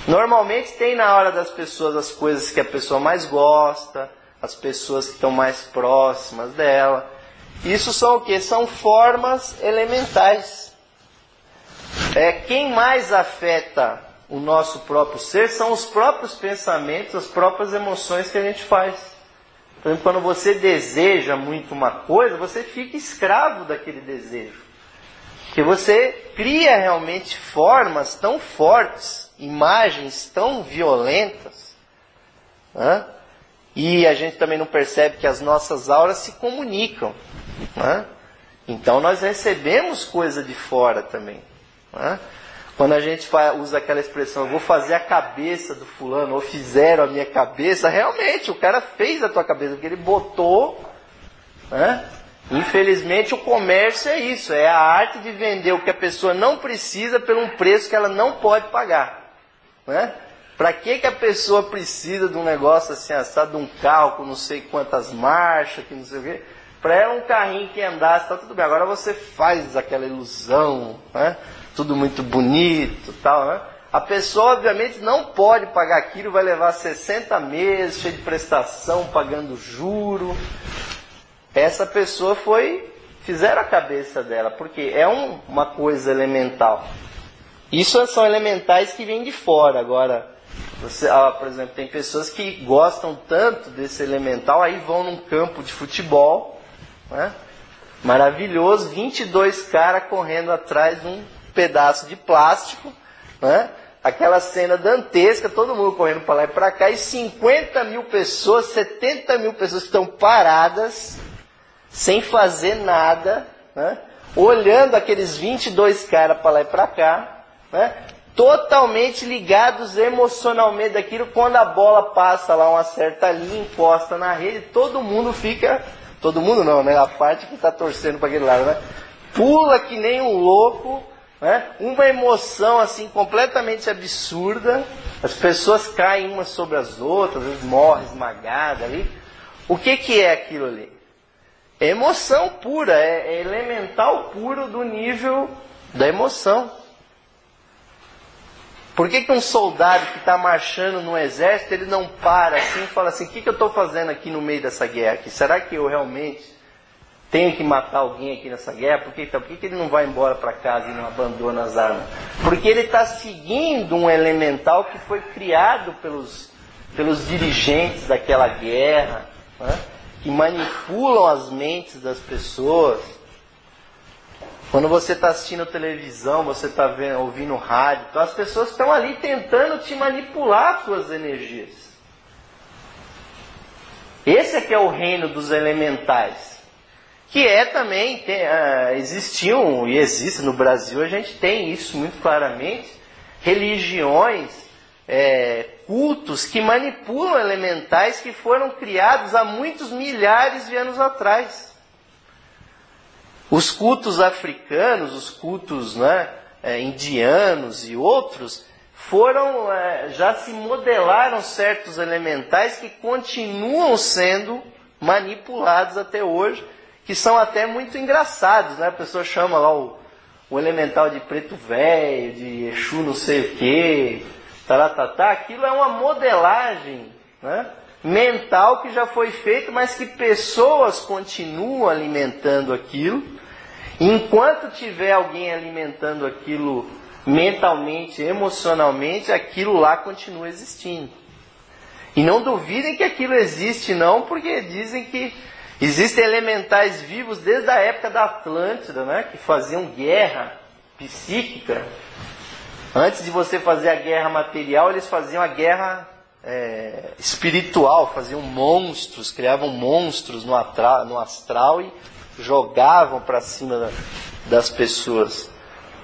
Normalmente tem na hora das pessoas as coisas que a pessoa mais gosta, as pessoas que estão mais próximas dela. Isso são o quê? São formas elementais. Quem mais afeta o nosso próprio ser são os próprios pensamentos, as próprias emoções que a gente faz. Por exemplo, quando você deseja muito uma coisa, você fica escravo daquele desejo. Porque você cria realmente formas tão fortes, imagens tão violentas, né? E a gente também não percebe que as nossas auras se comunicam, né? Então nós recebemos coisa de fora também, né? Quando a gente usa aquela expressão, eu vou fazer a cabeça do fulano, ou fizeram a minha cabeça, realmente o cara fez a tua cabeça, porque ele botou, né? Infelizmente o comércio é isso, é a arte de vender o que a pessoa não precisa por um preço que ela não pode pagar, né? Para que a pessoa precisa de um negócio assim, assado, de um carro com não sei quantas marchas, que não sei o quê? Para ela um carrinho que andasse, está tudo bem. Agora você faz aquela ilusão, né? Tudo muito bonito, tal, né? A pessoa obviamente não pode pagar aquilo, vai levar 60 meses, cheio de prestação, pagando juro. Essa pessoa fizeram a cabeça dela, porque é uma coisa elemental. Isso são elementais que vêm de fora. Agora, por exemplo, tem pessoas que gostam tanto desse elemental, aí vão num campo de futebol, né? Maravilhoso, 22 caras correndo atrás de um pedaço de plástico, né? Aquela cena dantesca, todo mundo correndo para lá e para cá, e 50 mil pessoas, 70 mil pessoas que estão paradas, sem fazer nada, né? Olhando aqueles 22 caras para lá e para cá, né? Totalmente ligados emocionalmente daquilo. Quando a bola passa lá uma certa linha, encosta na rede, todo mundo fica, todo mundo não, né? A parte que está torcendo para aquele lado, né? Pula que nem um louco, né? Uma emoção assim completamente absurda. As pessoas caem umas sobre as outras, às vezes morrem esmagadas ali. O que é aquilo ali? É emoção pura, é elemental puro do nível da emoção. Por que um soldado que está marchando no exército, ele não para assim e fala assim, o que eu estou fazendo aqui no meio dessa guerra aqui? Será que eu realmente tenho que matar alguém aqui nessa guerra? Por que ele não vai embora para casa e não abandona as armas? Porque ele está seguindo um elemental que foi criado pelos dirigentes daquela guerra, né? Que manipulam as mentes das pessoas. Quando você está assistindo televisão, você está ouvindo rádio, então as pessoas estão ali tentando te manipular as suas energias. Esse é que é o reino dos elementais. Que é também, existiam e existe no Brasil, a gente tem isso muito claramente, religiões, cultos que manipulam elementais que foram criados há muitos milhares de anos atrás. Os cultos africanos, os cultos, né, indianos e outros, já se modelaram certos elementais que continuam sendo manipulados até hoje, que são até muito engraçados, né? A pessoa chama lá o elemental de preto velho, de Exu não sei o quê, aquilo é uma modelagem, né, mental que já foi feita, mas que pessoas continuam alimentando aquilo. Enquanto tiver alguém alimentando aquilo mentalmente, emocionalmente, aquilo lá continua existindo. E não duvidem que aquilo existe não, porque dizem que existem elementais vivos desde a época da Atlântida, né, que faziam guerra psíquica. Antes de você fazer a guerra material, eles faziam a guerra espiritual, faziam monstros, criavam monstros no astral e jogavam para cima das pessoas,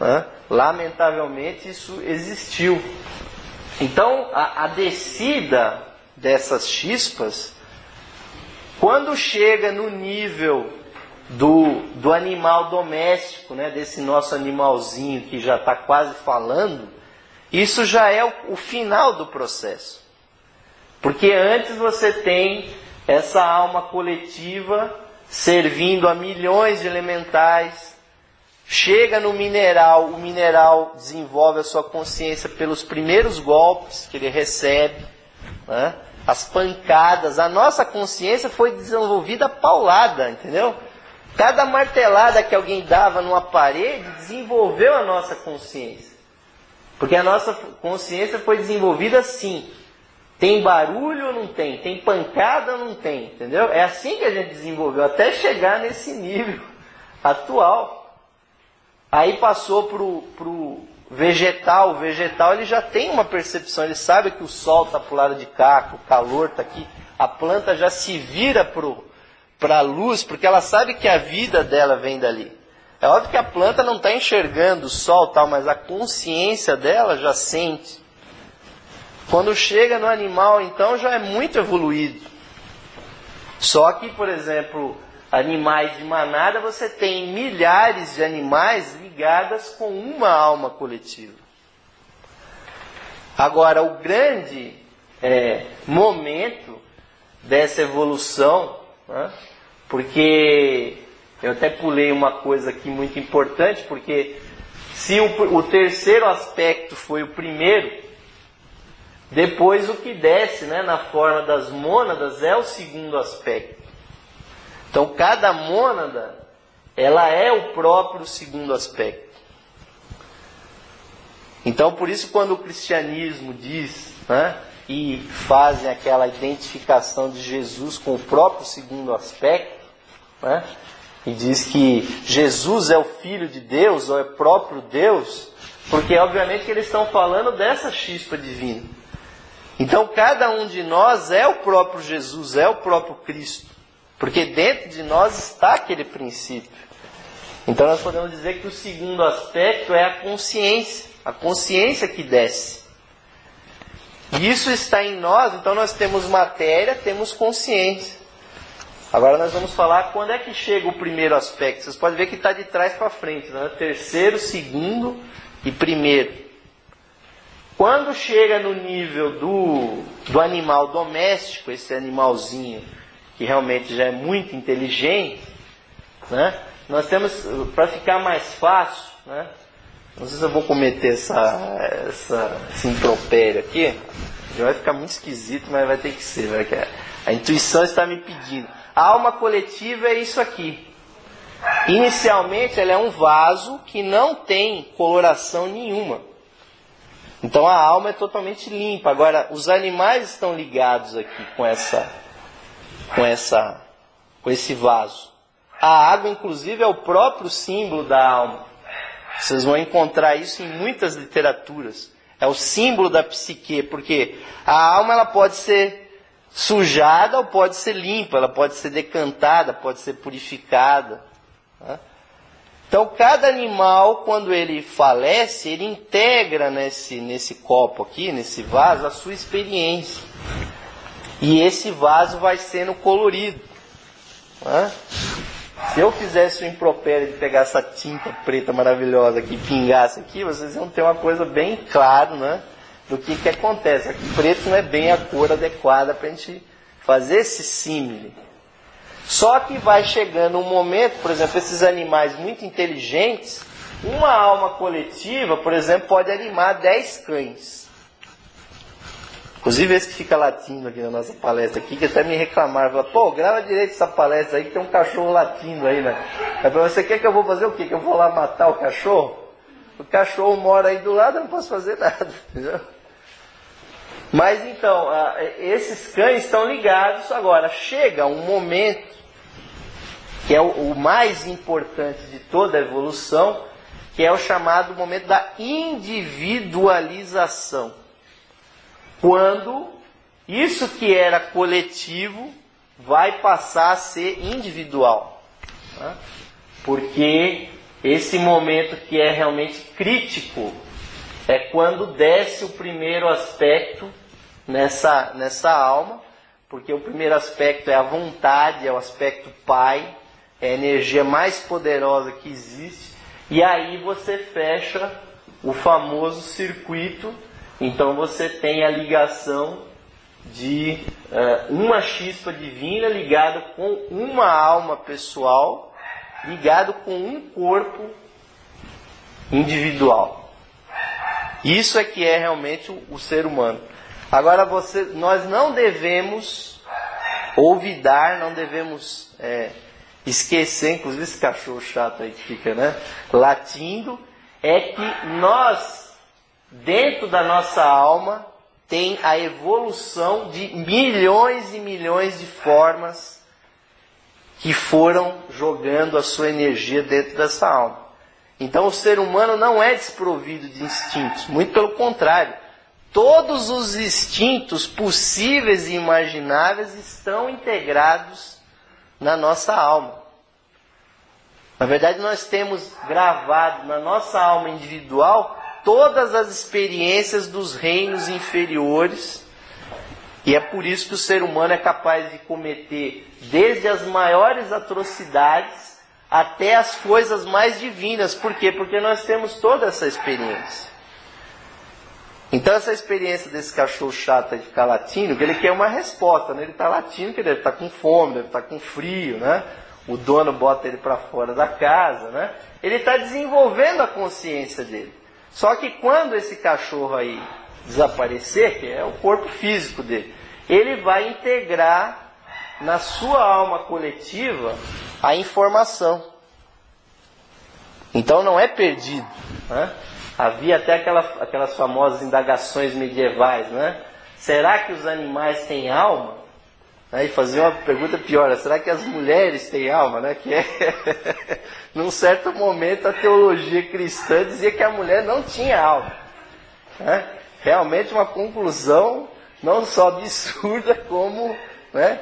né? Lamentavelmente isso existiu. Então a descida dessas chispas, quando chega no nível do animal doméstico, né, desse nosso animalzinho que já está quase falando, isso já é o final do processo. Porque antes você tem essa alma coletiva servindo a milhões de elementais, Chega no mineral, o mineral desenvolve a sua consciência pelos primeiros golpes que ele recebe, né? As pancadas. A nossa consciência foi desenvolvida paulada, entendeu? Cada martelada que alguém dava numa parede desenvolveu a nossa consciência. Porque a nossa consciência foi desenvolvida assim. Tem barulho ou não tem? Tem pancada ou não tem? Entendeu? É assim que a gente desenvolveu, até chegar nesse nível atual. Aí passou pro vegetal. O vegetal ele já tem uma percepção, ele sabe que o sol está para o lado de cá, que o calor está aqui. A planta já se vira para a luz, porque ela sabe que a vida dela vem dali. É óbvio que a planta não está enxergando o sol, tal, mas a consciência dela já sente. Quando chega no animal, então, já é muito evoluído. Só que, por exemplo, animais de manada, você tem milhares de animais ligadas com uma alma coletiva. Agora, o grande momento dessa evolução, né, porque eu até pulei uma coisa aqui muito importante, porque se o terceiro aspecto foi o primeiro, depois o que desce, né, na forma das mônadas é o segundo aspecto. Então cada mônada, ela é o próprio segundo aspecto. Então por isso quando o cristianismo diz, né, e fazem aquela identificação de Jesus com o próprio segundo aspecto, né, e diz que Jesus é o Filho de Deus, ou é próprio Deus, porque obviamente que eles estão falando dessa chispa divina. Então cada um de nós é o próprio Jesus, é o próprio Cristo, porque dentro de nós está aquele princípio. Então nós podemos dizer que o segundo aspecto é a consciência que desce. E isso está em nós, então nós temos matéria, temos consciência. Agora nós vamos falar quando é que chega o primeiro aspecto. Vocês podem ver que está de trás para frente, né? Terceiro, segundo e primeiro. Quando chega no nível do animal doméstico, esse animalzinho que realmente já é muito inteligente, né? Nós temos, para ficar mais fácil, né? Não sei se eu vou cometer esse impropério aqui, já vai ficar muito esquisito, mas vai ter que ser, né? A intuição está me pedindo. A alma coletiva é isso aqui. Inicialmente ela é um vaso que não tem coloração nenhuma. Então a alma é totalmente limpa. Agora, os animais estão ligados aqui com esse vaso. A água, inclusive, é o próprio símbolo da alma. Vocês vão encontrar isso em muitas literaturas. É o símbolo da psique, porque a alma ela pode ser sujada ou pode ser limpa, ela pode ser decantada, pode ser purificada. Né? Então, cada animal, quando ele falece, ele integra nesse copo aqui, nesse vaso, a sua experiência. E esse vaso vai sendo colorido. Né? Se eu fizesse o impropério de pegar essa tinta preta maravilhosa aqui e pingasse aqui, vocês iam ter uma coisa bem clara, né, do que acontece. Aqui preto não é bem a cor adequada para a gente fazer esse símile. Só que vai chegando um momento, por exemplo, esses animais muito inteligentes, uma alma coletiva, por exemplo, pode animar 10 cães. Inclusive esse que fica latindo aqui na nossa palestra aqui, que até me reclamaram, falaram, pô, grava direito essa palestra aí, que tem um cachorro latindo aí, né? Aí você quer que eu vou fazer o quê? Que eu vou lá matar o cachorro? O cachorro mora aí do lado, eu não posso fazer nada, entendeu? Mas então, esses cães estão ligados. Agora, chega um momento, que é o mais importante de toda a evolução, que é o chamado momento da individualização. Quando isso que era coletivo vai passar a ser individual. Né? Porque esse momento que é realmente crítico é quando desce o primeiro aspecto nessa alma, porque o primeiro aspecto é a vontade, é o aspecto pai, é a energia mais poderosa que existe, e aí você fecha o famoso circuito. Então você tem a ligação de uma chispa divina ligada com uma alma pessoal, ligado com um corpo individual. Isso é que é realmente o ser humano. Agora, nós não devemos olvidar, não devemos esquecer, inclusive esse cachorro chato aí que fica, né, latindo, é que nós, dentro da nossa alma, tem a evolução de milhões e milhões de formas que foram jogando a sua energia dentro dessa alma. Então o ser humano não é desprovido de instintos, muito pelo contrário. Todos os instintos possíveis e imagináveis estão integrados na nossa alma. Na verdade, nós temos gravado na nossa alma individual todas as experiências dos reinos inferiores. E é por isso que o ser humano é capaz de cometer desde as maiores atrocidades até as coisas mais divinas. Por quê? Porque nós temos toda essa experiência. Então essa experiência desse cachorro chato de ficar latindo, que ele quer uma resposta, né? Ele está latindo porque ele deve estar com fome, deve estar com frio, né? O dono bota ele para fora da casa, né? Ele está desenvolvendo a consciência dele. Só que quando esse cachorro aí desaparecer, que é o corpo físico dele, ele vai integrar na sua alma coletiva a informação. Então não é perdido, né? Havia até aquelas famosas indagações medievais, né? Será que os animais têm alma? E fazia uma pergunta pior, será que as mulheres têm alma? Né? Que num certo momento a teologia cristã dizia que a mulher não tinha alma. Né? Realmente uma conclusão não só absurda como... Né?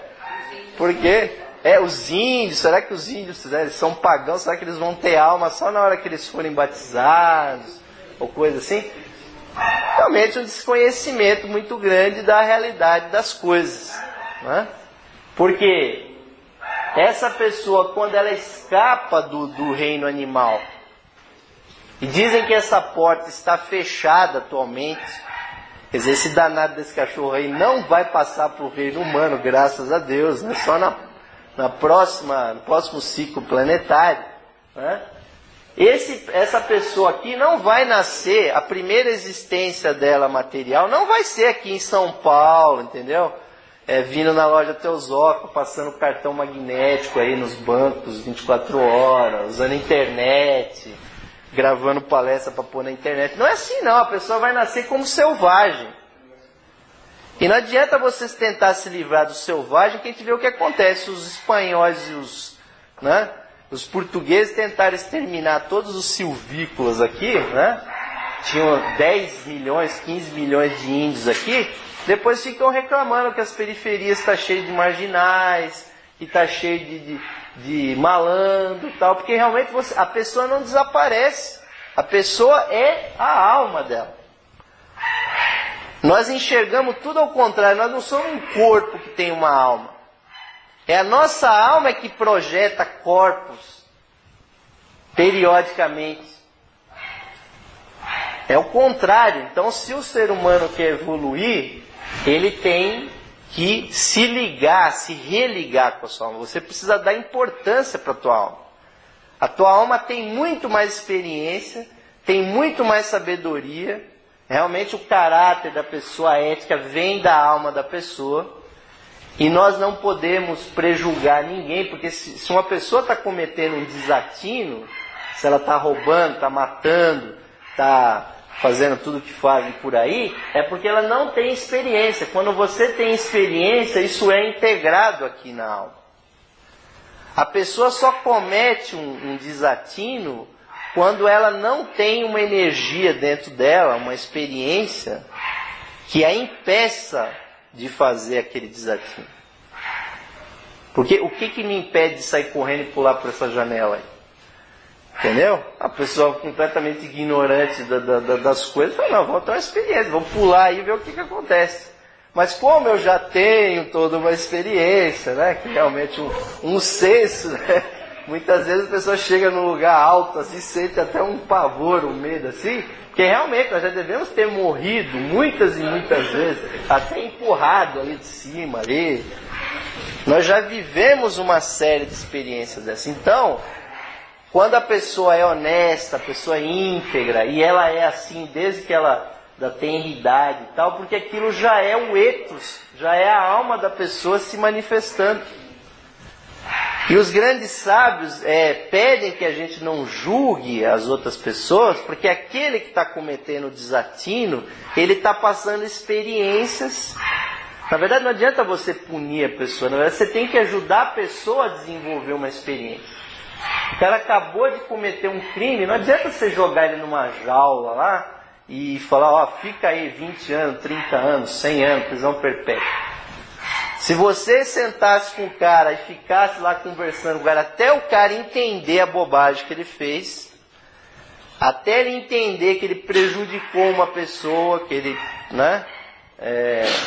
Porque os índios, será que os índios, né, eles são pagãos, será que eles vão ter alma só na hora que eles forem batizados? Ou coisa assim? Realmente um desconhecimento muito grande da realidade das coisas. Né? Porque essa pessoa, quando ela escapa do reino animal, e dizem que essa porta está fechada atualmente, quer dizer, esse danado desse cachorro aí não vai passar para o reino humano, graças a Deus, né? Só no próximo ciclo planetário. Né? Essa pessoa aqui não vai nascer, a primeira existência dela material não vai ser aqui em São Paulo, entendeu? Vindo na loja Teosófica, passando cartão magnético aí nos bancos 24 horas, usando a internet, gravando palestra para pôr na internet. Não é assim não, a pessoa vai nascer como selvagem. E não adianta vocês tentar se livrar do selvagem, que a gente vê o que acontece. Os espanhóis e os portugueses tentaram exterminar todos os silvícolas aqui, né? Tinham 10 milhões, 15 milhões de índios aqui. Depois ficam reclamando que as periferias estão cheias de marginais, e está cheio de malandro e tal, porque realmente a pessoa não desaparece. A pessoa é a alma dela. Nós enxergamos tudo ao contrário, nós não somos um corpo que tem uma alma. É a nossa alma que projeta corpos periodicamente. É o contrário. Então, se o ser humano quer evoluir, ele tem que se ligar, se religar com a sua alma. Você precisa dar importância para a tua alma. A tua alma tem muito mais experiência, tem muito mais sabedoria. Realmente o caráter da pessoa, a ética, vem da alma da pessoa. E nós não podemos prejulgar ninguém, porque se uma pessoa está cometendo um desatino, se ela está roubando, está matando, está fazendo tudo o que fazem por aí, é porque ela não tem experiência. Quando você tem experiência, isso é integrado aqui na alma. A pessoa só comete um desatino quando ela não tem uma energia dentro dela, uma experiência, que a impeça de fazer aquele desatino. Porque o que me impede de sair correndo e pular por essa janela aí? Entendeu? A pessoa completamente ignorante das coisas, fala, não, vou ter uma experiência, vou pular aí e ver o que acontece. Mas como eu já tenho toda uma experiência, né, que realmente um senso, né, muitas vezes a pessoa chega num lugar alto, assim, sente até um pavor, um medo, assim, porque realmente nós já devemos ter morrido muitas e muitas vezes, até empurrado ali de cima, ali. Nós já vivemos uma série de experiências dessas. Então, Quando a pessoa é honesta, a pessoa é íntegra, e ela é assim desde que ela da tenridade e tal, porque aquilo já é o ethos, já é a alma da pessoa se manifestando. E os grandes sábios pedem que a gente não julgue as outras pessoas, porque aquele que está cometendo o desatino, ele está passando experiências. Na verdade, não adianta você punir a pessoa, na verdade, você tem que ajudar a pessoa a desenvolver uma experiência. O cara acabou de cometer um crime, não adianta você jogar ele numa jaula lá e falar, ó, fica aí 20 anos, 30 anos, 100 anos, prisão perpétua. Se você sentasse com o cara e ficasse lá conversando com o cara, até o cara entender a bobagem que ele fez, até ele entender que ele prejudicou uma pessoa, que ele, né,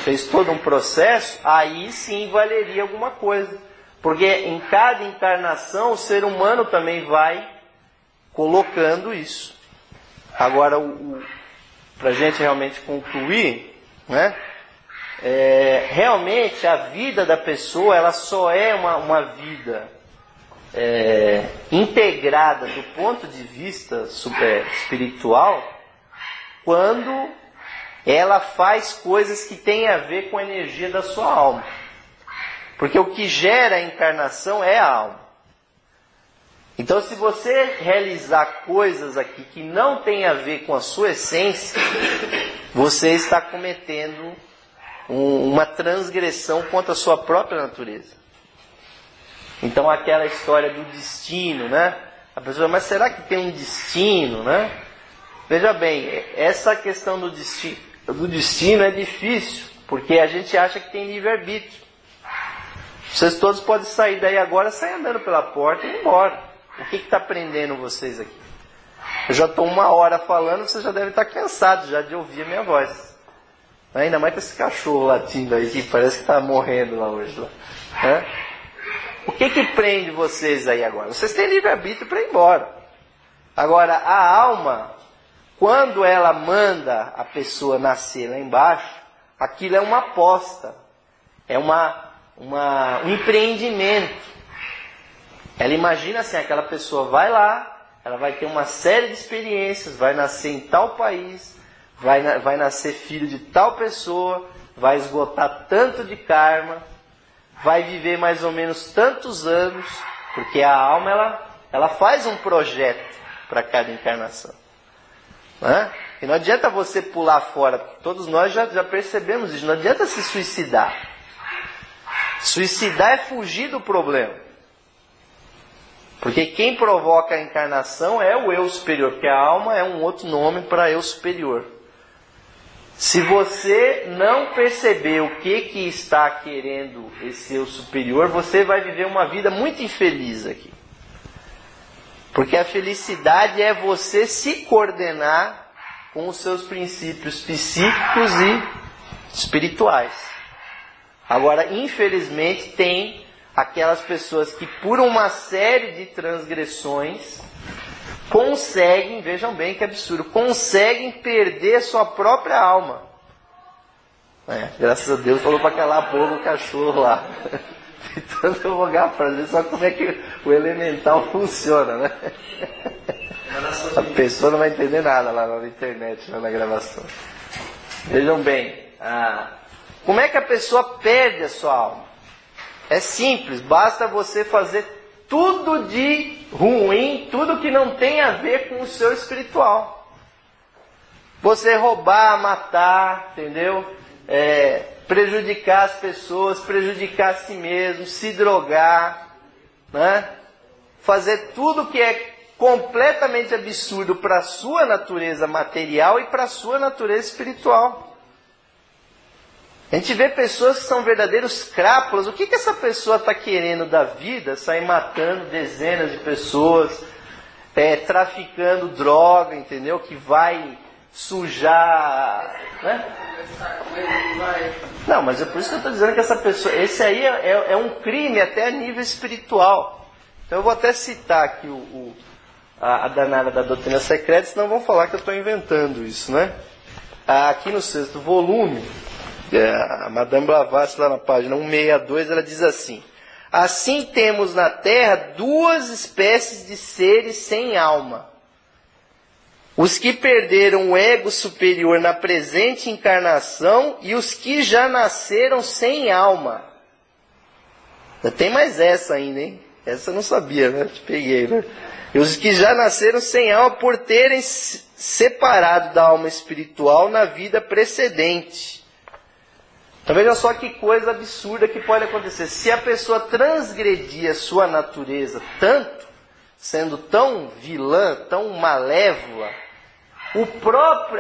fez todo um processo, aí sim valeria alguma coisa. Porque em cada encarnação o ser humano também vai colocando isso. Agora, para a gente realmente concluir, né? Realmente a vida da pessoa ela só é uma vida integrada do ponto de vista espiritual quando ela faz coisas que têm a ver com a energia da sua alma. Porque o que gera a encarnação é a alma. Então, se você realizar coisas aqui que não tem a ver com a sua essência, você está cometendo uma transgressão contra a sua própria natureza. Então, aquela história do destino, né? A pessoa, mas será que tem um destino, né? Veja bem, essa questão do destino é difícil, porque a gente acha que tem livre-arbítrio. Vocês todos podem sair daí agora, sair andando pela porta e ir embora. O que está prendendo vocês aqui? Eu já estou 1 hora falando, vocês já devem estar cansados já de ouvir a minha voz. Ainda mais com esse cachorro latindo aí, que parece que está morrendo lá hoje. Né? O que prende vocês aí agora? Vocês têm livre-arbítrio para ir embora. Agora, a alma, quando ela manda a pessoa nascer lá embaixo, aquilo é uma aposta. É um empreendimento. Ela imagina assim, aquela pessoa vai lá, ela vai ter uma série de experiências, vai nascer em tal país, vai nascer filho de tal pessoa, vai esgotar tanto de karma, vai viver mais ou menos tantos anos, porque a alma ela faz um projeto para cada encarnação. Né? E não adianta você pular fora, porque todos nós já percebemos isso, não adianta se suicidar. Suicidar é fugir do problema. Porque quem provoca a encarnação é o eu superior, porque a alma é um outro nome para eu superior. Se você não perceber o que está querendo esse eu superior, você vai viver uma vida muito infeliz aqui. Porque a felicidade é você se coordenar com os seus princípios psíquicos e espirituais. Agora, infelizmente, tem aquelas pessoas que, por uma série de transgressões, conseguem, vejam bem que absurdo, conseguem perder sua própria alma. Graças a Deus falou para calar a boca o cachorro lá. Tentando rogar para ver só como é que o elemental funciona, né? A pessoa não vai entender nada lá na internet, lá na gravação. Vejam bem, como é que a pessoa perde a sua alma? É simples, basta você fazer tudo de ruim, tudo que não tem a ver com o seu espiritual. Você roubar, matar, entendeu? Prejudicar as pessoas, prejudicar a si mesmo, se drogar, né? Fazer tudo que é completamente absurdo para a sua natureza material e para a sua natureza espiritual. A gente vê pessoas que são verdadeiros crápulas. O que essa pessoa está querendo da vida? Sair matando dezenas de pessoas, traficando droga, entendeu? Que vai sujar, né? Não, mas é por isso que eu estou dizendo que essa pessoa... Esse aí é um crime até a nível espiritual. Então eu vou até citar aqui a danada da doutrina secreta, senão vão falar que eu estou inventando isso, né? Aqui no 6º volume... a Madame Blavatsky, lá na página 162, ela diz assim: Assim temos na Terra duas espécies de seres sem alma. Os que perderam o ego superior na presente encarnação e os que já nasceram sem alma. Tem mais essa ainda, hein? Essa eu não sabia, né? Te peguei, né? E os que já nasceram sem alma por terem separado da alma espiritual na vida precedente. Então veja só que coisa absurda que pode acontecer. Se a pessoa transgredir a sua natureza tanto, sendo tão vilã, tão malévola,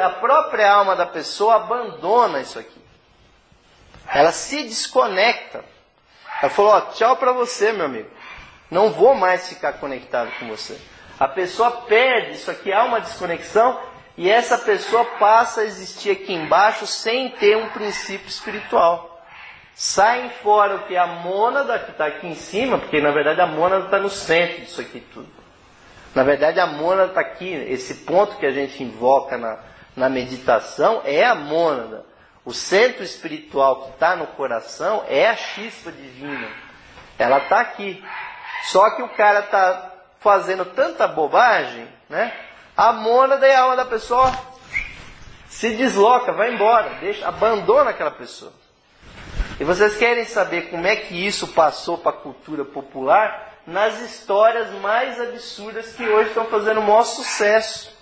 a própria alma da pessoa abandona isso aqui. Ela se desconecta. Ela falou, ó, tchau para você, meu amigo. Não vou mais ficar conectado com você. A pessoa perde, isso aqui há uma desconexão, e essa pessoa passa a existir aqui embaixo sem ter um princípio espiritual. Saem fora o que é a mônada, que está aqui em cima, porque na verdade a mônada está no centro disso aqui tudo. Na verdade a mônada está aqui, esse ponto que a gente invoca na meditação é a mônada. O centro espiritual que está no coração é a chispa divina. Ela está aqui. Só que o cara está fazendo tanta bobagem, né? A mônada e a alma da pessoa se desloca, vai embora, abandona aquela pessoa. E vocês querem saber como é que isso passou para a cultura popular? Nas histórias mais absurdas que hoje estão fazendo o maior sucesso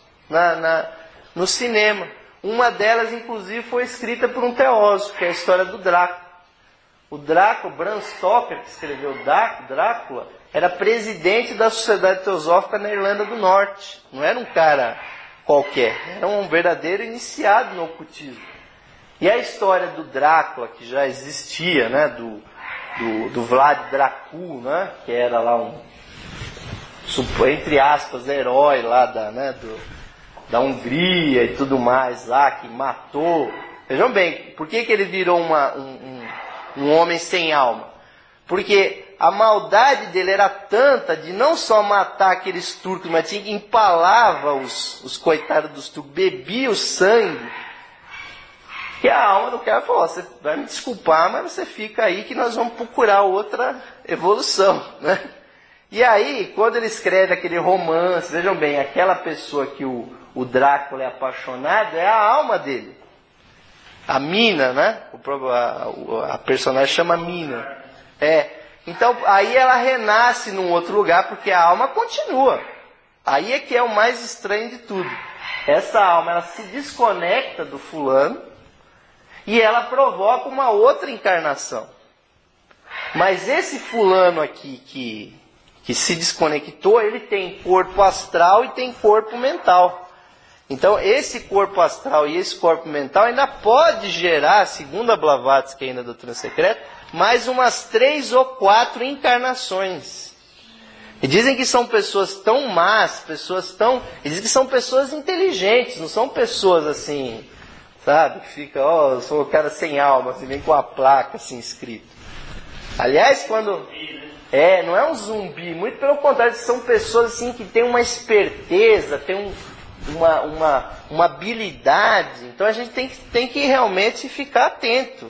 no cinema. Uma delas, inclusive, foi escrita por um teósofo, que é a história do Drácula. O Drácula, Bram Stoker, que escreveu Drácula, era presidente da Sociedade Teosófica na Irlanda do Norte. Não era um cara qualquer, era um verdadeiro iniciado no ocultismo. E a história do Drácula, que já existia, né, do Vlad Dracul, né, que era lá entre aspas, herói lá da Hungria e tudo mais lá, que matou. Vejam bem, por que ele virou um homem sem alma? Porque a maldade dele era tanta de não só matar aqueles turcos, mas tinha que empalava os coitados dos turcos, bebia o sangue, que a alma do cara falou, você vai me desculpar, mas você fica aí que nós vamos procurar outra evolução, né? E aí, quando ele escreve aquele romance, vejam bem, aquela pessoa que o Drácula é apaixonado é a alma dele. A Mina, né? A personagem chama Mina. Então, aí ela renasce num outro lugar, porque a alma continua. Aí é que é o mais estranho de tudo. Essa alma, ela se desconecta do fulano e ela provoca uma outra encarnação. Mas esse fulano aqui que se desconectou, ele tem corpo astral e tem corpo mental. Então, esse corpo astral e esse corpo mental ainda pode gerar, segundo a Blavatsky ainda do Doutrina Secreta, mais umas 3 ou 4 encarnações. E dizem que são pessoas tão más, dizem que são pessoas inteligentes, não são pessoas assim, sabe, que fica, eu sou o cara sem alma, assim, vem com a placa assim escrito. Aliás, não é um zumbi, muito pelo contrário, são pessoas assim que têm uma esperteza, têm uma habilidade. Então a gente tem que realmente ficar atento.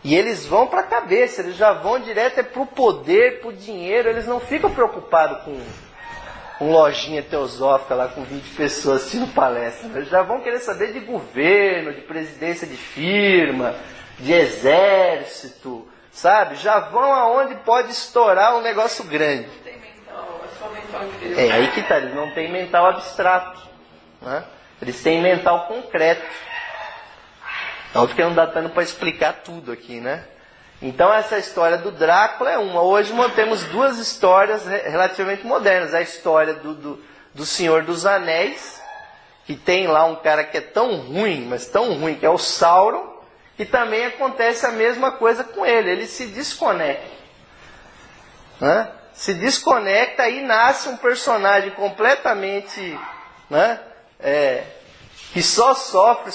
E eles vão para a cabeça, eles já vão direto para o poder, para o dinheiro, eles não ficam preocupados com lojinha teosófica lá com 20 pessoas assistindo palestra. Eles já vão querer saber de governo, de presidência de firma, de exército, sabe? Já vão aonde pode estourar um negócio grande. Não tem mental, é só mental de Deus. Aí que tá, eles não têm mental abstrato, né? Eles têm mental concreto. Óbvio que não dá tanto para explicar tudo aqui, né? Então essa história do Drácula é uma. Hoje temos 2 histórias relativamente modernas. A história do Senhor dos Anéis, que tem lá um cara que é tão ruim, mas tão ruim, que é o Sauron, e também acontece a mesma coisa com ele. Ele se desconecta, né? Se desconecta e nasce um personagem completamente, né? Que só sofre,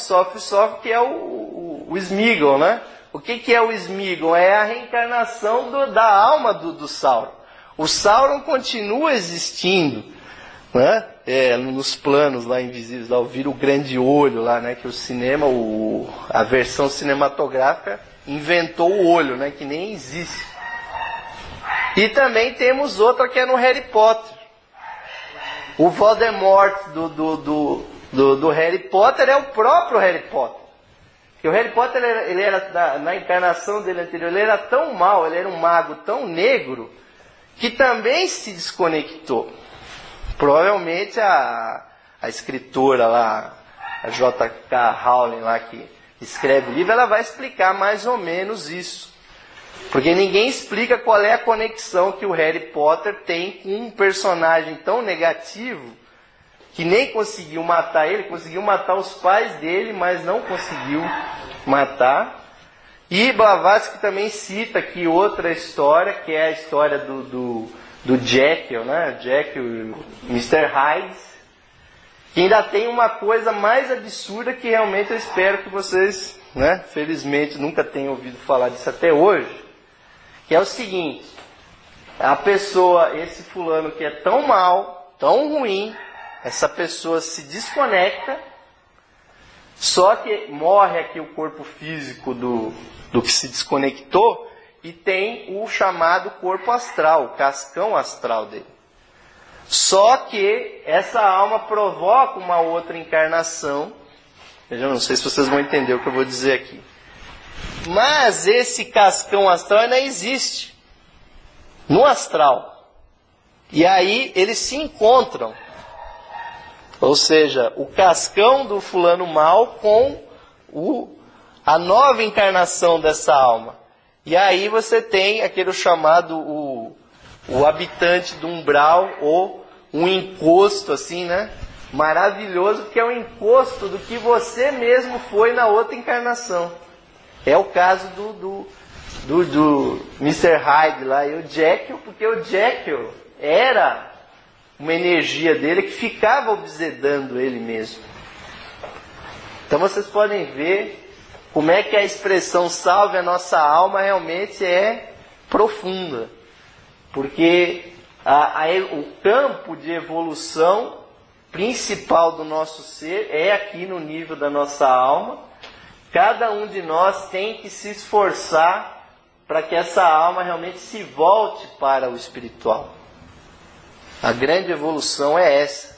que é o Sméagol, né? O que é o Sméagol? É a reencarnação da alma do Sauron. O Sauron continua existindo, né? Nos planos lá invisíveis, lá vira o grande olho lá, né? Que o cinema, a versão cinematográfica inventou o olho, né? Que nem existe. E também temos outra que é no Harry Potter. O Voldemort do Harry Potter é o próprio Harry Potter. Porque o Harry Potter, ele era na encarnação dele anterior, ele era tão mau, ele era um mago tão negro, que também se desconectou. Provavelmente a escritora lá, a J.K. Rowling lá, que escreve o livro, ela vai explicar mais ou menos isso. Porque ninguém explica qual é a conexão que o Harry Potter tem com um personagem tão negativo, que nem conseguiu matar ele, conseguiu matar os pais dele, mas não conseguiu matar. E Blavatsky também cita aqui outra história, que é a história do Jekyll, né? Jekyll e Mr. Hyde, que ainda tem uma coisa mais absurda que realmente eu espero que vocês, né, felizmente, nunca tenham ouvido falar disso até hoje, que é o seguinte: a pessoa, esse fulano que é tão mal, tão ruim, essa pessoa se desconecta, só que morre aqui o corpo físico do que se desconectou, e tem o chamado corpo astral, o cascão astral dele. Só que essa alma provoca uma outra encarnação. Eu não sei se vocês vão entender o que eu vou dizer aqui. Mas esse cascão astral ainda existe no astral. E aí eles se encontram. Ou seja, o cascão do fulano mal com a nova encarnação dessa alma. E aí você tem aquele chamado o habitante do umbral, ou um encosto assim, né? Maravilhoso, que é o encosto do que você mesmo foi na outra encarnação. É o caso do Mr. Hyde lá e o Jekyll, porque o Jekyll era uma energia dele que ficava obsedando ele mesmo. Então vocês podem ver como é que a expressão salve a nossa alma realmente é profunda. Porque o campo de evolução principal do nosso ser é aqui no nível da nossa alma. Cada um de nós tem que se esforçar para que essa alma realmente se volte para o espiritual. A grande evolução é essa.